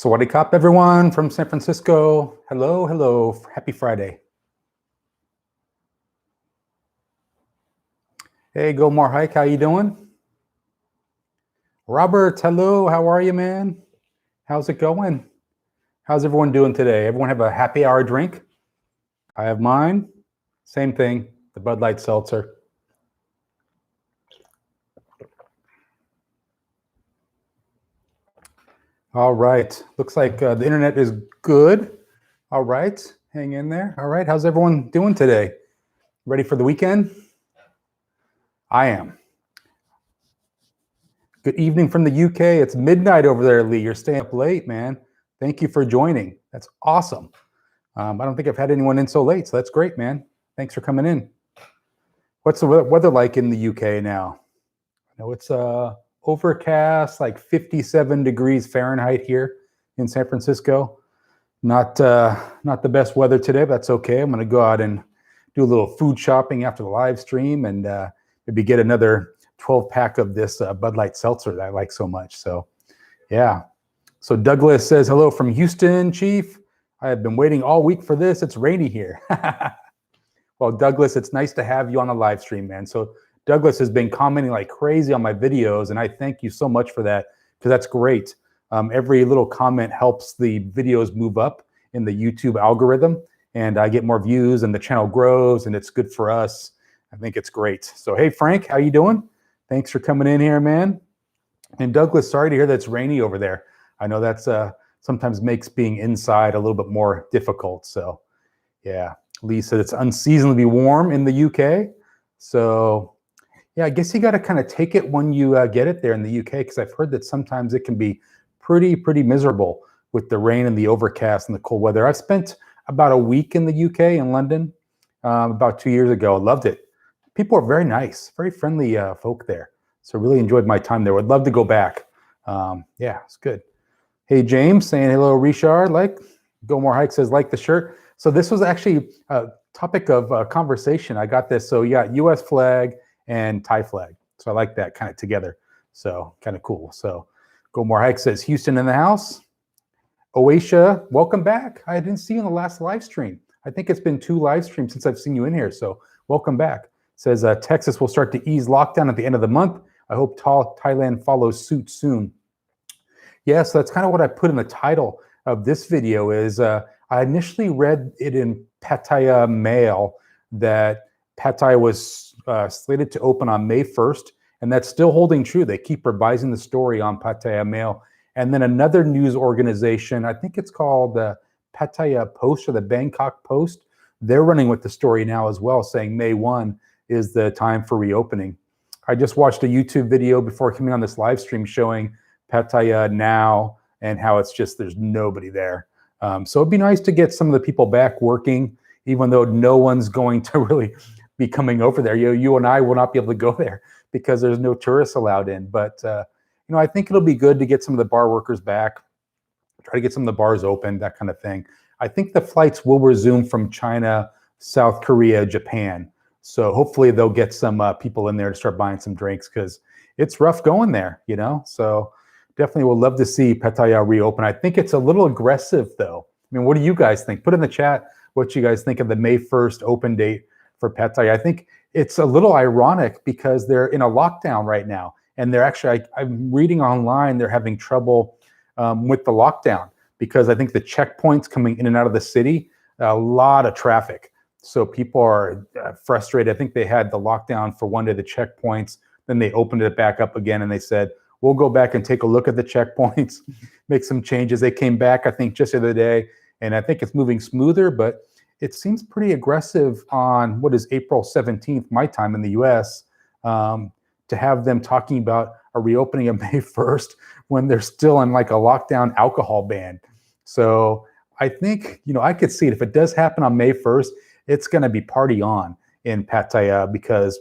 Sawasdee Kop, everyone from San Francisco. Hello, hello. Happy Friday. Hey, Go More Hike. How you doing? Robert, hello. How are you, man? How's it going? How's everyone doing today? Everyone have a happy hour drink? I have mine. Same thing, the Bud Light Seltzer. All right. Looks like the internet is good. All right. Hang in there. All right. How's everyone doing today? Ready for the weekend? I am. Good evening from the UK. It's midnight over there, Lee. You're staying up late, man. Thank you for joining. That's awesome. I don't think I've had anyone in so late, so that's great, man. Thanks for coming in. What's the weather like in the UK now? I know it's overcast, like 57 degrees Fahrenheit here in San Francisco. Not the best weather today, but that's okay. I'm going to go out and do a little food shopping after the live stream and maybe get another 12-pack of this Bud Light Seltzer that I like so much. So, yeah. So Douglas says, hello from Houston, Chief. I have been waiting all week for this. It's rainy here. Well, Douglas, it's nice to have you on the live stream, man. So Douglas has been commenting like crazy on my videos, and I thank you so much for that, because that's great. Every little comment helps the videos move up in the YouTube algorithm, and I get more views, and the channel grows, and it's good for us. I think it's great. So, hey, Frank, how you doing? Thanks for coming in here, man. And Douglas, sorry to hear that it's rainy over there. I know that's sometimes makes being inside a little bit more difficult. So, yeah. Lee said it's unseasonably warm in the UK. So, yeah, I guess you got to kind of take it when you get it there in the UK, because I've heard that sometimes it can be pretty miserable with the rain and the overcast and the cold weather. I spent about a week in the UK in London about 2 years ago. I loved it. People are very nice, very friendly folk there. So really enjoyed my time there. Would love to go back. Yeah, it's good. Hey, James saying hello, Richard. Like, Go More Hike says, like the shirt. So this was actually a topic of conversation. I got this. So you got US flag and Thai flag. So I like that kind of together. So kind of cool. So Go More Hike says, Houston in the house. Oasia, welcome back. I didn't see you in the last live stream. I think it's been 2 live streams since I've seen you in here. So welcome back. Says Texas will start to ease lockdown at the end of the month. I hope Thailand follows suit soon. Yeah, so that's kind of what I put in the title of this video is I initially read it in Pattaya Mail that Pattaya was slated to open on May 1st, and that's still holding true. They keep revising the story on Pattaya Mail. And then another news organization, I think it's called the Pattaya Post or the Bangkok Post, they're running with the story now as well, saying May 1 is the time for reopening. I just watched a YouTube video before coming on this live stream showing Pattaya now and how it's just there's nobody there. So it'd be nice to get some of the people back working, even though no one's going to really be coming over there. You and I will not be able to go there because there's no tourists allowed in. But you know, I think it'll be good to get some of the bar workers back, try to get some of the bars open, that kind of thing. I think the flights will resume from China, South Korea, Japan. So hopefully they'll get some people in there to start buying some drinks, because it's rough going there, you know? So definitely would love to see Pattaya reopen. I think it's a little aggressive though. I mean, what do you guys think? Put in the chat what you guys think of the May 1st open date for Pattaya. I think it's a little ironic because they're in a lockdown right now. And they're actually, I'm reading online, they're having trouble with the lockdown because I think the checkpoints coming in and out of the city, a lot of traffic. So people are frustrated. I think they had the lockdown for one day, the checkpoints, then they opened it back up again and they said, we'll go back and take a look at the checkpoints, make some changes. They came back, I think, just the other day, and I think it's moving smoother, but it seems pretty aggressive on what is April 17th, my time in the US, to have them talking about a reopening of May 1st when they're still in like a lockdown alcohol ban. So I think, you know, I could see it. If it does happen on May 1st, it's going to be party on in Pattaya because,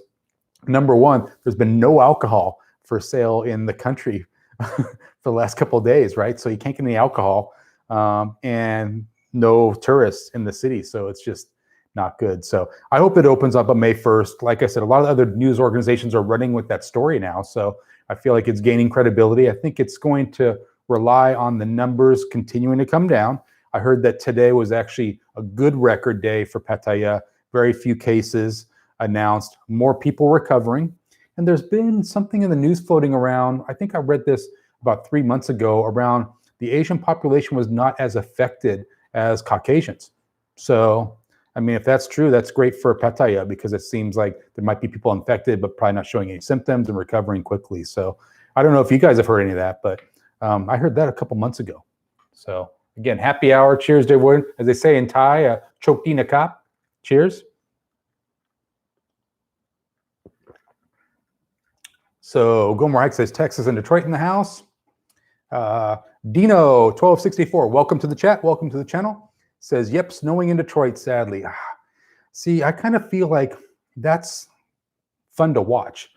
number one, there's been no alcohol for sale in the country for the last couple of days, right? So you can't get any alcohol and no tourists in the city. So it's just not good. So I hope it opens up on May 1st. Like I said, a lot of other news organizations are running with that story now. So I feel like it's gaining credibility. I think it's going to rely on the numbers continuing to come down. I heard that today was actually a good record day for Pattaya. Very few cases announced, more people recovering. And there's been something in the news floating around. I think I read this about 3 months ago around the Asian population was not as affected as Caucasians. So, I mean, if that's true, that's great for Pattaya because it seems like there might be people infected, but probably not showing any symptoms and recovering quickly. So I don't know if you guys have heard any of that, but I heard that a couple months ago. So again, happy hour. Cheers to everyone. As they say in Thai, chok di nakap. Cheers. So Gomar says Texas and Detroit in the house. Dino 1264, welcome to the chat. Welcome to the channel. Says, yep, snowing in Detroit, sadly. See, I kind of feel like that's fun to watch.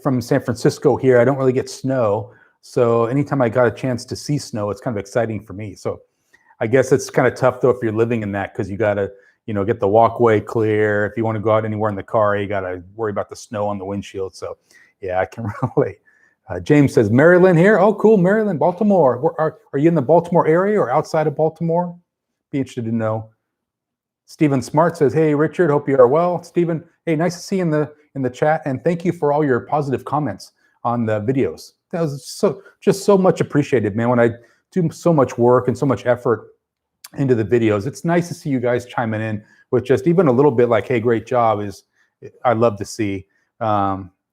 From San Francisco here, I don't really get snow. So anytime I got a chance to see snow, it's kind of exciting for me. So I guess it's kind of tough though if you're living in that because you got to, get the walkway clear. If you want to go out anywhere in the car, you got to worry about the snow on the windshield. So yeah, I can relate. James says, Maryland here. Oh, cool, Maryland, Baltimore. Are you in the Baltimore area or outside of Baltimore? Be interested to know. Stephen Smart says, hey, Richard, hope you are well. Stephen, hey, nice to see you in the chat, and thank you for all your positive comments on the videos. That was just so much appreciated, man. When I do so much work and so much effort into the videos, it's nice to see you guys chiming in with just even a little bit like, hey, great job, I love to see.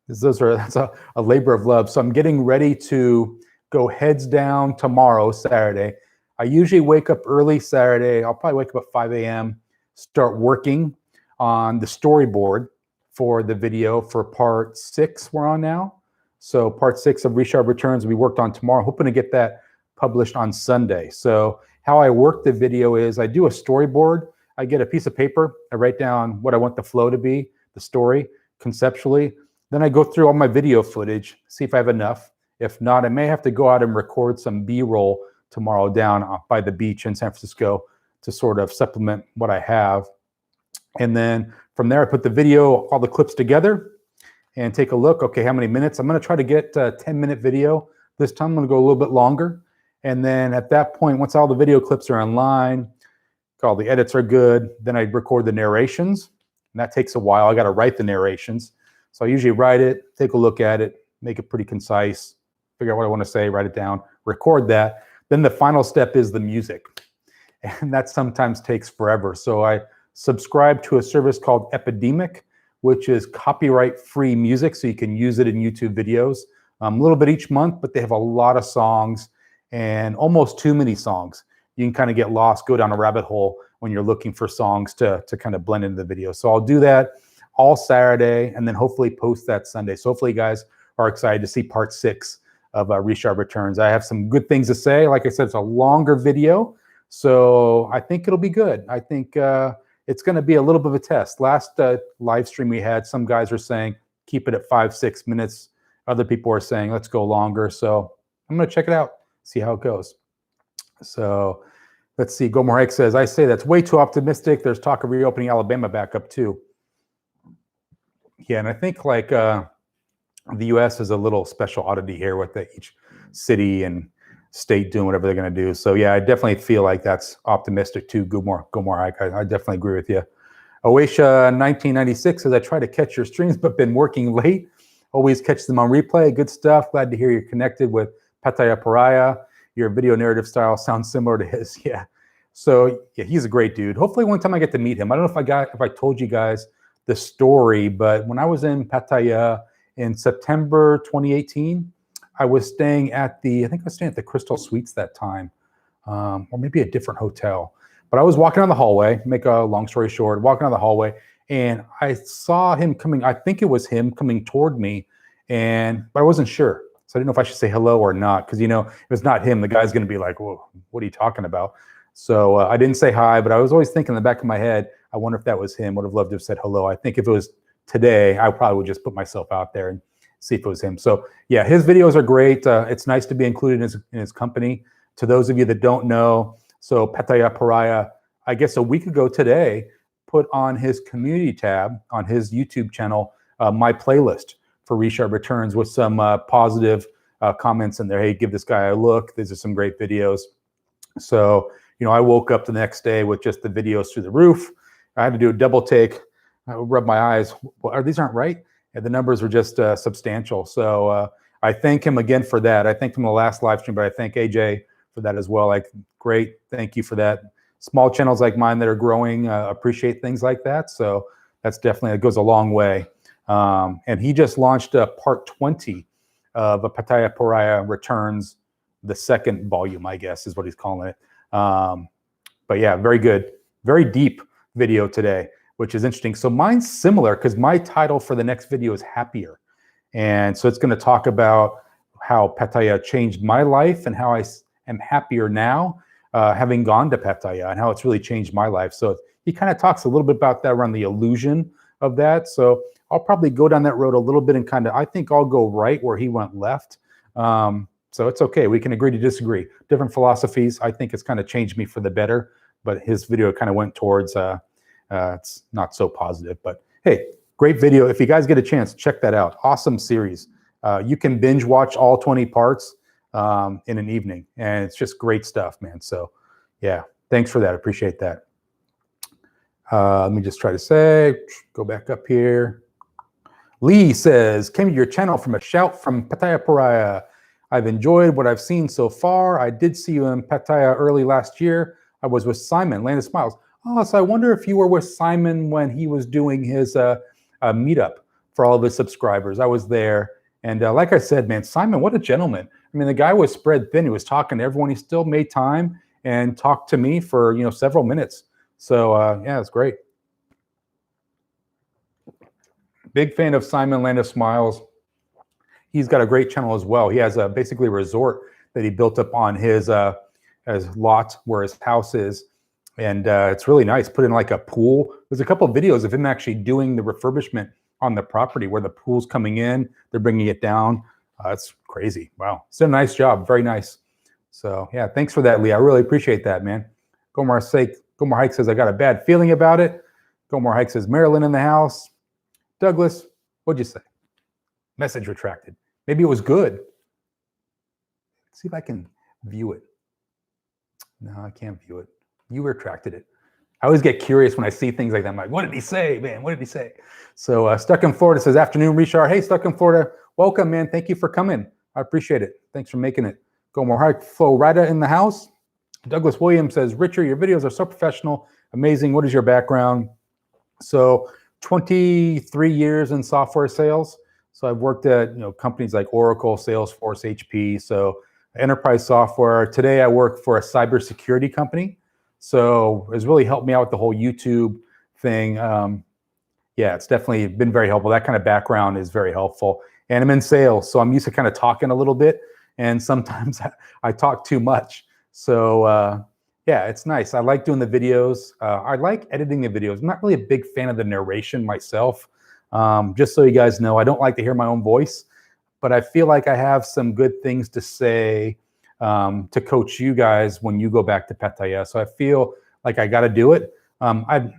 That's a labor of love. So I'm getting ready to go heads down tomorrow, Saturday. I usually wake up early Saturday. I'll probably wake up at 5 a.m., start working on the storyboard for the video for part 6 we're on now. So part 6 of Resharp Returns we worked on tomorrow, hoping to get that published on Sunday. So how I work the video is I do a storyboard. I get a piece of paper. I write down what I want the flow to be, the story, conceptually. Then I go through all my video footage, see if I have enough. If not, I may have to go out and record some B-roll tomorrow down by the beach in San Francisco to sort of supplement what I have. And then from there, I put the video, all the clips together and take a look. Okay, how many minutes? I'm going to try to get a 10-minute video. This time I'm going to go a little bit longer. And then at that point, once all the video clips are online, all the edits are good, then I record the narrations. And that takes a while. I got to write the narrations. So I usually write it, take a look at it, make it pretty concise, figure out what I want to say, write it down, record that. Then the final step is the music. And that sometimes takes forever. So I subscribe to a service called Epidemic, which is copyright-free music, so you can use it in YouTube videos. A little bit each month, but they have a lot of songs and almost too many songs. You can kind of get lost, go down a rabbit hole when you're looking for songs to kind of blend into the video. So I'll do that all Saturday, and then hopefully post that Sunday. So hopefully you guys are excited to see part 6 of Resharp Returns. I have some good things to say. Like I said, it's a longer video, so I think it'll be good. I think it's going to be a little bit of a test. Last live stream we had, some guys were saying, keep it at 5-6 minutes. Other people are saying, let's go longer. So I'm going to check it out, see how it goes. So let's see. Gomorek says, I say that's way too optimistic. There's talk of reopening Alabama back up too. Yeah, and I think like the U.S. is a little special oddity here with each city and state doing whatever they're going to do. So yeah, I definitely feel like that's optimistic too. Gomor, I definitely agree with you. Oasia 1996 says, I try to catch your streams, but been working late. Always catch them on replay. Good stuff. Glad to hear you're connected with Pattaya Pariah. Your video narrative style sounds similar to his. Yeah. So yeah, he's a great dude. Hopefully one time I get to meet him. I don't know if I told you guys the story, but when I was in Pattaya in September 2018, I was staying at I think I was staying at the Crystal Suites that time, or maybe a different hotel. But I was walking down the hallway, make a long story short, walking down the hallway, and I saw him coming. I think it was him coming toward me, but I wasn't sure. So I didn't know if I should say hello or not, because, if it's not him, the guy's going to be like, whoa, what are you talking about? So I didn't say hi, but I was always thinking in the back of my head, I wonder if that was him. Would have loved to have said hello. I think if it was today, I probably would just put myself out there and see if it was him. So yeah, his videos are great. It's nice to be included in his company. To those of you that don't know, so Pattaya Pariah, I guess a week ago today, put on his community tab on his YouTube channel, my playlist for Resharp Returns with some positive comments in there. Hey, give this guy a look. These are some great videos. So, I woke up the next day with just the videos through the roof. I had to do a double take. I would rub my eyes. Well, these aren't right. And the numbers were just substantial. So I thank him again for that. I thanked him the last live stream, but I thank AJ for that as well. Like, great. Thank you for that. Small channels like mine that are growing appreciate things like that. So that's definitely, it goes a long way. And he just launched part 20 of a Pattaya Mail Returns, the second volume, I guess, is what he's calling it. But yeah, very good. Very deep video today, which is interesting. So mine's similar because my title for the next video is Happier. And so it's going to talk about how Pattaya changed my life and how I am happier now, having gone to Pattaya, and how it's really changed my life. So he kind of talks a little bit about that, around the illusion of that. So I'll probably go down that road a little bit and kind of, I think I'll go right where he went left. So it's okay. We can agree to disagree. Different philosophies. I think it's kind of changed me for the better, but his video kind of went towards, it's not so positive. But hey, great video. If you guys get a chance, check that out. Awesome series. You can binge watch all 20 parts in an evening, and it's just great stuff, man. So yeah, thanks for that. Appreciate that. Let me just try to go back up here. Lee says, came to your channel from a shout from Pattaya Mail. I've enjoyed what I've seen so far. I did see you in Pattaya early last year. I was with Simon, Land of Smiles. Oh, so I wonder if you were with Simon when he was doing his meetup for all of his subscribers. I was there. And like I said, man, Simon, what a gentleman. I mean, the guy was spread thin. He was talking to everyone. He still made time and talked to me for, several minutes. So yeah, it's great. Big fan of Simon, Land of Smiles. He's got a great channel as well. He has basically a resort that he built up on his lot where his house is. And it's really nice. Put in like a pool. There's a couple of videos of him actually doing the refurbishment on the property where the pool's coming in. They're bringing it down. It's crazy. Wow. It's a nice job. Very nice. So yeah, thanks for that, Lee. I really appreciate that, man. Gomar Hike says, I got a bad feeling about it. Gomar Hike says, Marilyn in the house. Douglas, what'd you say? Message retracted. Maybe it was good. Let's see if I can view it. No, I can't view it. You retracted it. I always get curious when I see things like that. I'm like, what did he say, man? What did he say? So Stuck in Florida says, afternoon, Richard. Hey, Stuck in Florida. Welcome, man. Thank you for coming. I appreciate it. Thanks for making it. Go more hard. Flo Rida in the house. Douglas Williams says, Richard, your videos are so professional. Amazing. What is your background? So 23 years in software sales. So I've worked at companies like Oracle, Salesforce, HP. So enterprise software. Today I work for a cybersecurity company. So it's really helped me out with the whole YouTube thing. Yeah, it's definitely been very helpful. That kind of background is very helpful. And I'm in sales, so I'm used to kind of talking a little bit. And sometimes I talk too much. So yeah, it's nice. I like doing the videos. I like editing the videos. I'm not really a big fan of the narration myself. Just so you guys know, I don't like to hear my own voice, but I feel like I have some good things to say to coach you guys when you go back to Pattaya. So I feel like I got to do it. I'm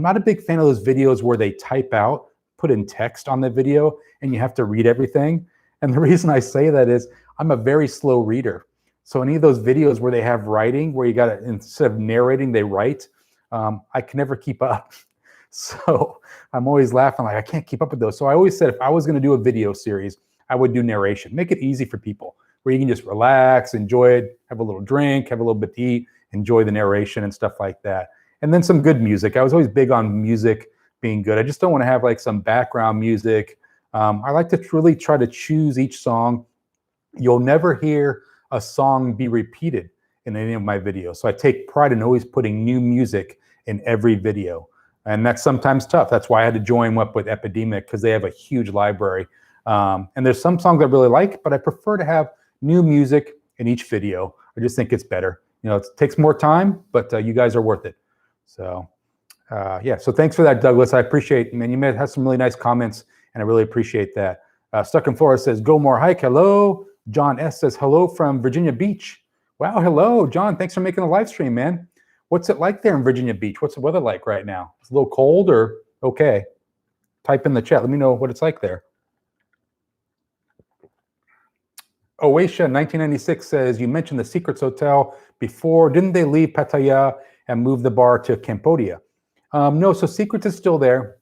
not a big fan of those videos where they type out, put in text on the video, and you have to read everything. And the reason I say that is I'm a very slow reader. So any of those videos where they have writing, where you got to, instead of narrating, they write, I can never keep up. So I'm always laughing, like I can't keep up with those. So I always said if I was going to do a video series, I would do narration. Make it easy for people where you can just relax, enjoy it, have a little drink, have a little bit to eat, enjoy the narration and stuff like that. And then some good music. I was always big on music being good. I just don't want to have like some background music. I like to really try to choose each song. You'll never hear a song be repeated in any of my videos. So I take pride in always putting new music in every video. And that's sometimes tough. That's why I had to join up with Epidemic, because they have a huge library. And there's some songs I really like, but I prefer to have new music in each video. I just think it's better. It takes more time, but you guys are worth it. So yeah, so thanks for that, Douglas. I appreciate it, man. You have some really nice comments, and I really appreciate that. Stuck in Florida says, go more hike. Hello. John S says, hello from Virginia Beach. Wow, hello, John. Thanks for making the live stream, man. What's it like there in Virginia Beach? What's the weather like right now? It's a little cold or okay? Type in the chat. Let me know what it's like there. Oasia 1996 says, you mentioned the Secrets Hotel before. Didn't they leave Pattaya and move the bar to Cambodia? No, so Secrets is still there.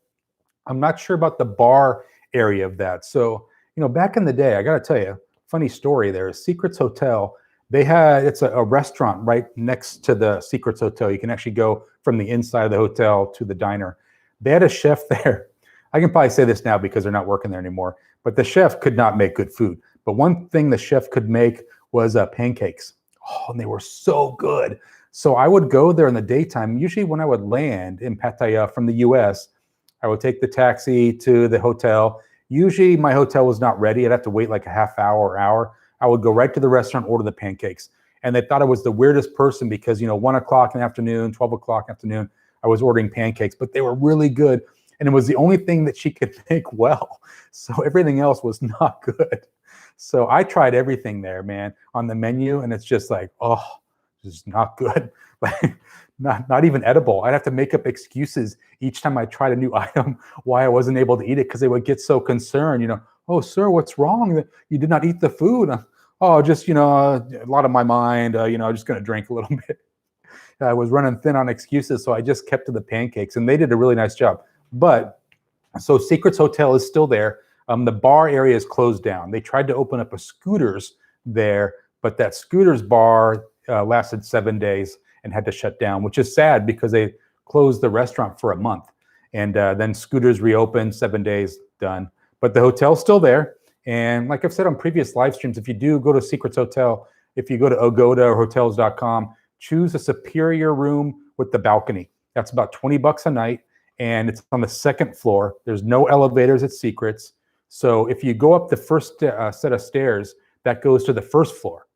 I'm not sure about the bar area of that. So, back in the day, I got to tell you, funny story there. Secrets Hotel, it's a restaurant right next to the Secrets Hotel. You can actually go from the inside of the hotel to the diner. They had a chef there. I can probably say this now because they're not working there anymore, but the chef could not make good food. But one thing the chef could make was pancakes. Oh, and they were so good. So I would go there in the daytime. Usually when I would land in Pattaya from the US, I would take the taxi to the hotel. Usually my hotel was not ready. I'd have to wait like a half hour or hour. I would go right to the restaurant, order the pancakes. And they thought I was the weirdest person because, 1 o'clock in the afternoon, 12 o'clock in the afternoon, I was ordering pancakes, but they were really good. And it was the only thing that she could make well. So everything else was not good. So I tried everything there, man, on the menu. And it's just like, oh, this is not good. Like, not even edible. I'd have to make up excuses each time I tried a new item why I wasn't able to eat it, because they would get so concerned, oh, sir, what's wrong? You did not eat the food. Oh, just, a lot on my mind, I'm just going to drink a little bit. I was running thin on excuses, so I just kept to the pancakes, and they did a really nice job. But so Secrets Hotel is still there. The bar area is closed down. They tried to open up a Scooters there, but that Scooters bar lasted 7 days and had to shut down, which is sad because they closed the restaurant for a month. And then Scooters reopened, 7 days, done. But the hotel's still there. And like I've said on previous live streams, if you do go to Secrets Hotel, if you go to Agoda or hotels.com, choose a superior room with the balcony. That's about $20 a night. And it's on the second floor. There's no elevators at Secrets. So if you go up the first set of stairs, that goes to the first floor.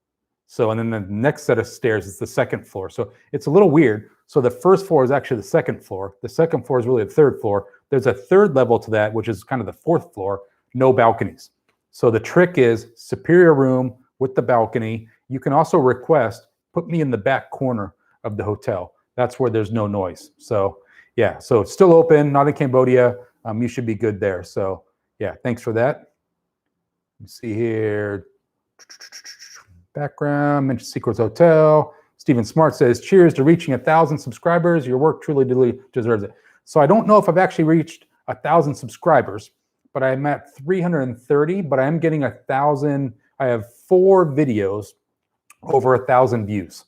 So, and then the next set of stairs is the second floor. So it's a little weird. So the first floor is actually the second floor. The second floor is really the third floor. There's a third level to that, which is kind of the fourth floor, no balconies. So the trick is superior room with the balcony. You can also request, put me in the back corner of the hotel. That's where there's no noise. So yeah, so it's still open, not in Cambodia. You should be good there. So yeah, thanks for that. Let's see here. Background, mentioned Secrets Hotel. Stephen Smart says, cheers to reaching 1,000 subscribers. Your work truly deserves it. So I don't know if I've actually reached 1,000 subscribers, but I'm at 330, but I am getting 1,000. I have 4 videos over 1,000 views.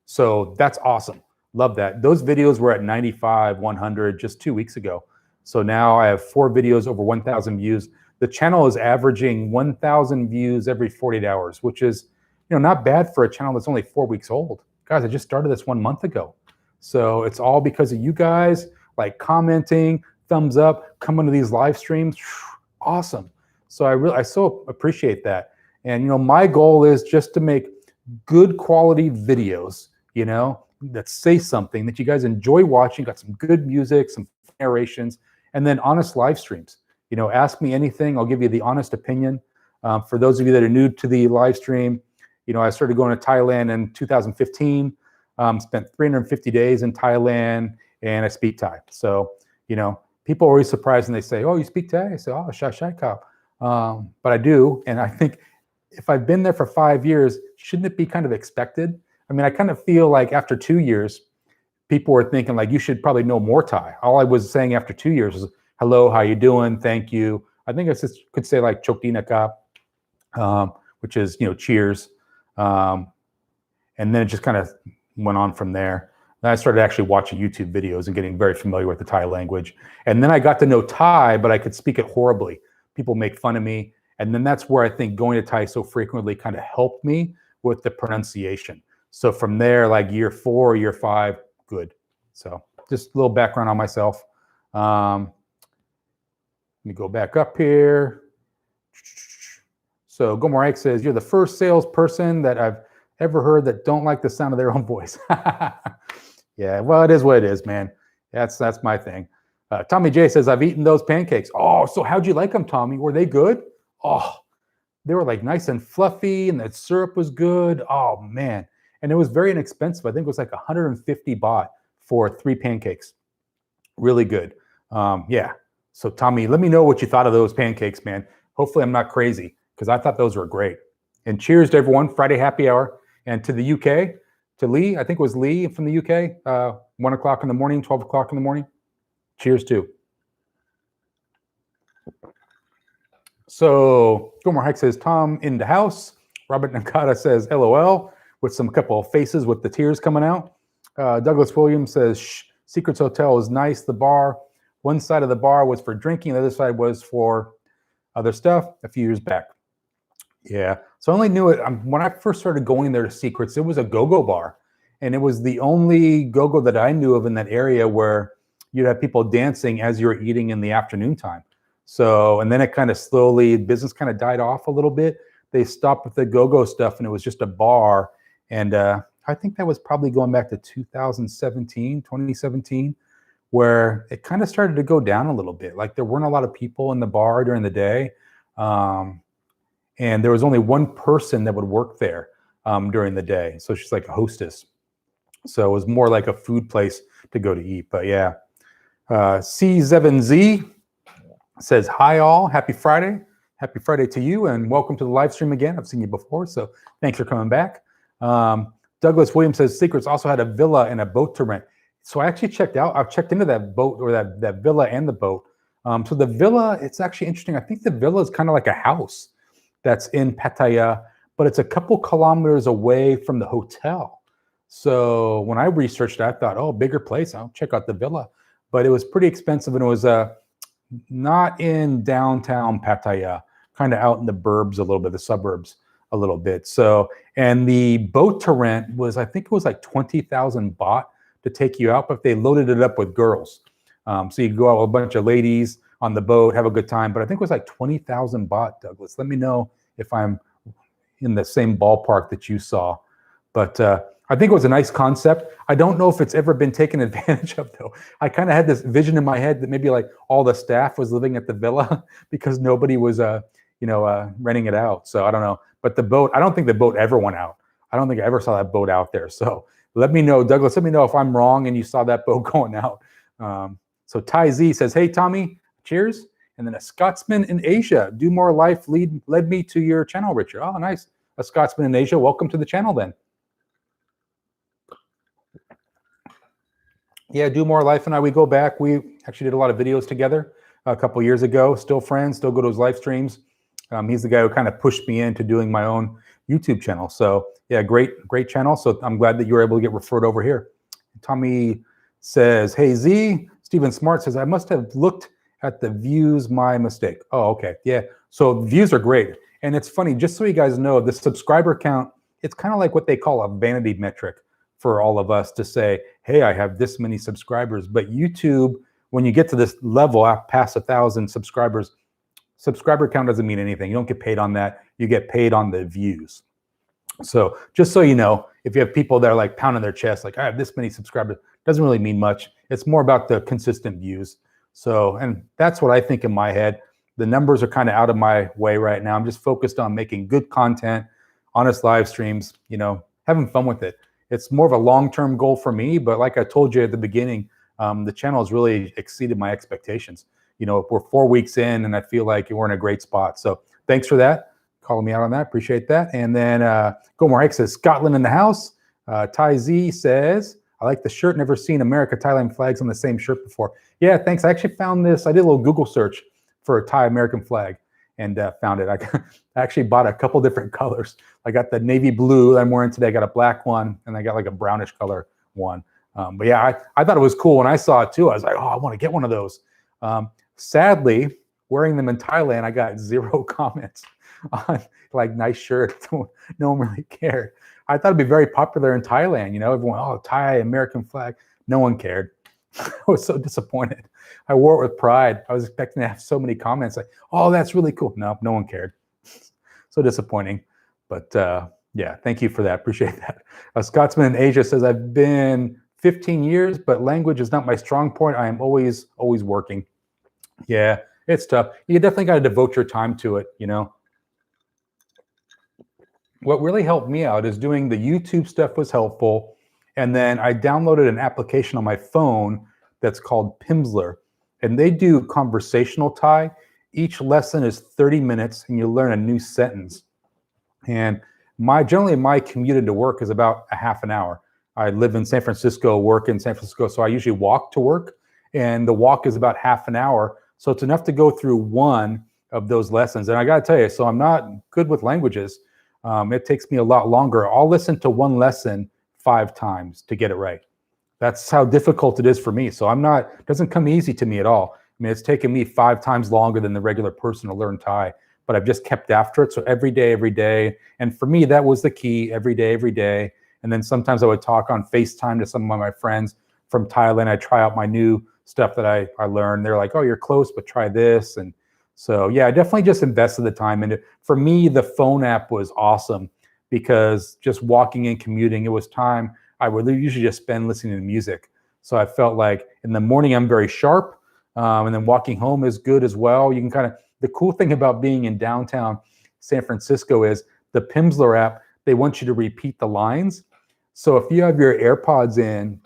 So that's awesome. Love that. Those videos were at 95, 100 just 2 weeks ago. So now I have 4 videos over 1,000 views. The channel is averaging 1,000 views every 48 hours, which is, not bad for a channel that's only 4 weeks old. Guys, I just started this 1 month ago. So it's all because of you guys, like commenting, thumbs up, coming to these live streams. Awesome. So I so appreciate that. And, my goal is just to make good quality videos, that say something that you guys enjoy watching, got some good music, some narrations, and then honest live streams. Ask me anything. I'll give you the honest opinion. For those of you that are new to the live stream, I started going to Thailand in 2015, spent 350 days in Thailand, and I speak Thai. So, people are always surprised when they say, oh, you speak Thai? I say, oh, shai kao. But I do. And I think if I've been there for 5 years, shouldn't it be kind of expected? I mean, I kind of feel like after 2 years, people were thinking like, you should probably know more Thai. All I was saying after 2 years was, hello, how you doing? Thank you. I think I just could say like chok di nakap, which is, cheers. And then it just kind of went on from there. Then I started actually watching YouTube videos and getting very familiar with the Thai language. And then I got to know Thai, but I could speak it horribly. People make fun of me. And then that's where I think going to Thai so frequently kind of helped me with the pronunciation. So from there, like year 4, year 5, good. So just a little background on myself. Let me go back up here. So Gomorrike says, you're the first salesperson that I've ever heard that don't like the sound of their own voice. Yeah, well, it is what it is, man. That's my thing. Tommy J says, I've eaten those pancakes. Oh, so how'd you like them, Tommy? Were they good? Oh, they were like nice and fluffy, and the syrup was good. Oh, man. And it was very inexpensive. I think it was like 150 baht for 3 pancakes. Really good. Yeah. So Tommy, let me know what you thought of those pancakes, man. Hopefully I'm not crazy, because I thought those were great. And cheers to everyone, Friday happy hour. And to the UK, to Lee, I think it was Lee from the UK, 1 o'clock in the morning, 12 o'clock in the morning. Cheers too. So Gomor Hike says, Tom in the house. Robert Nakata says, LOL, with some couple of faces with the tears coming out. Douglas Williams says, shh, Secrets Hotel is nice. The bar, one side of the bar was for drinking. The other side was for other stuff a few years back. Yeah, so I only knew it when I first started going there to Secrets. It was a go-go bar, and it was the only go-go that I knew of in that area where you'd have people dancing as you were eating in the afternoon time. So, and then it kind of slowly, business kind of died off a little bit. They stopped with the go-go stuff, and it was just a bar. And I think that was probably going back to 2017, where it kind of started to go down a little bit. Like there weren't a lot of people in the bar during the day. And there was only one person that would work there during the day. So she's like a hostess. So it was more like a food place to go to eat. But yeah, C7Z says, hi all, happy Friday. Happy Friday to you and welcome to the live stream again. I've seen you before, so thanks for coming back. Douglas Williams says, Secrets also had a villa and a boat to rent. So I actually I've checked into that boat or that villa and the boat. So the villa, it's actually interesting. I think the villa is kind of like a house that's in Pattaya, but it's a couple kilometers away from the hotel. So when I researched it, I thought, oh, bigger place, I'll check out the villa. But it was pretty expensive, and it was not in downtown Pattaya, kind of out in the burbs a little bit, the suburbs a little bit. So, and the boat to rent was, I think it was like 20,000 baht to take you out, but they loaded it up with girls. So you go out with a bunch of ladies on the boat, have a good time. But I think it was like 20,000 baht, Douglas. Let me know if I'm in the same ballpark that you saw. But I think it was a nice concept. I don't know if it's ever been taken advantage of, though. I kind of had this vision in my head that maybe like all the staff was living at the villa because nobody was, renting it out. So I don't know. But the boat, I don't think the boat ever went out. I don't think I ever saw that boat out there. So let me know, Douglas, let me know if I'm wrong and you saw that boat going out. So Ty Z says, hey, Tommy, cheers. And then a Scotsman in Asia, Do More Life led me to your channel, Richard. Oh, nice. A Scotsman in Asia, welcome to the channel then. Yeah, Do More Life and I, we go back. We actually did a lot of videos together a couple years ago. Still friends, still go to his live streams. He's the guy who kind of pushed me into doing my own YouTube channel. So yeah, great channel. So I'm glad that you were able to get referred over here. Tommy says, hey Z, Stephen Smart says, I must have looked at the views, my mistake. Oh, okay. Yeah. So views are great. And it's funny, just so you guys know, the subscriber count, it's kind of like what they call a vanity metric for all of us to say, hey, I have this many subscribers. But YouTube, when you get to this level, past 1,000 subscribers, subscriber count doesn't mean anything. You don't get paid on that. You get paid on the views. So just so you know, if you have people that are like pounding their chest, like I have this many subscribers, doesn't really mean much. It's more about the consistent views. So, and that's what I think in my head. The numbers are kind of out of my way right now. I'm just focused on making good content, honest live streams, having fun with it. It's more of a long-term goal for me, but like I told you at the beginning, the channel has really exceeded my expectations. We're 4 weeks in and I feel like we're in a great spot. So thanks for that. Calling me out on that. Appreciate that. And then Gomor Hike says, Scotland in the house. Ty Z says, I like the shirt. Never seen America, Thailand flags on the same shirt before. Yeah, thanks. I actually found this. I did a little Google search for a Thai American flag and found it. I actually bought a couple different colors. I got the navy blue that I'm wearing today. I got a black one, and I got like a brownish color one. But yeah, I thought it was cool when I saw it too. I was like, oh, I want to get one of those. Sadly, wearing them in Thailand, I got 0 comments on like nice shirt. No one really cared. I thought it'd be very popular in Thailand. Everyone, oh, Thai American flag. No one cared. I was so disappointed. I wore it with pride. I was expecting to have so many comments like, oh, that's really cool. No one cared. So disappointing. But yeah, thank you for that. Appreciate that. A Scotsman in Asia says, I've been 15 years, but language is not my strong point. I am always working. Yeah, it's tough. You definitely got to devote your time to it, What really helped me out is doing the YouTube stuff was helpful. And then I downloaded an application on my phone that's called Pimsleur. And they do conversational Thai. Each lesson is 30 minutes and you learn a new sentence. And generally my commute into work is about a half an hour. I live in San Francisco, work in San Francisco, so I usually walk to work, and the walk is about half an hour. So it's enough to go through one of those lessons. And I got to tell you, so I'm not good with languages. It takes me a lot longer. I'll listen to one lesson 5 times to get it right. That's how difficult it is for me. So it doesn't come easy to me at all. I mean, it's taken me 5 times longer than the regular person to learn Thai, but I've just kept after it. So every day. And for me, that was the key, every day. And then sometimes I would talk on FaceTime to some of my friends from Thailand. I try out my new stuff that I learned. They're like, oh, you're close, but try this. And so, yeah, I definitely just invested the time into it. For me, the phone app was awesome because just walking and commuting, it was time I would usually just spend listening to music. So I felt like in the morning, I'm very sharp. And then walking home is good as well. You can the cool thing about being in downtown San Francisco is the Pimsleur app, they want you to repeat the lines. So if you have your AirPods in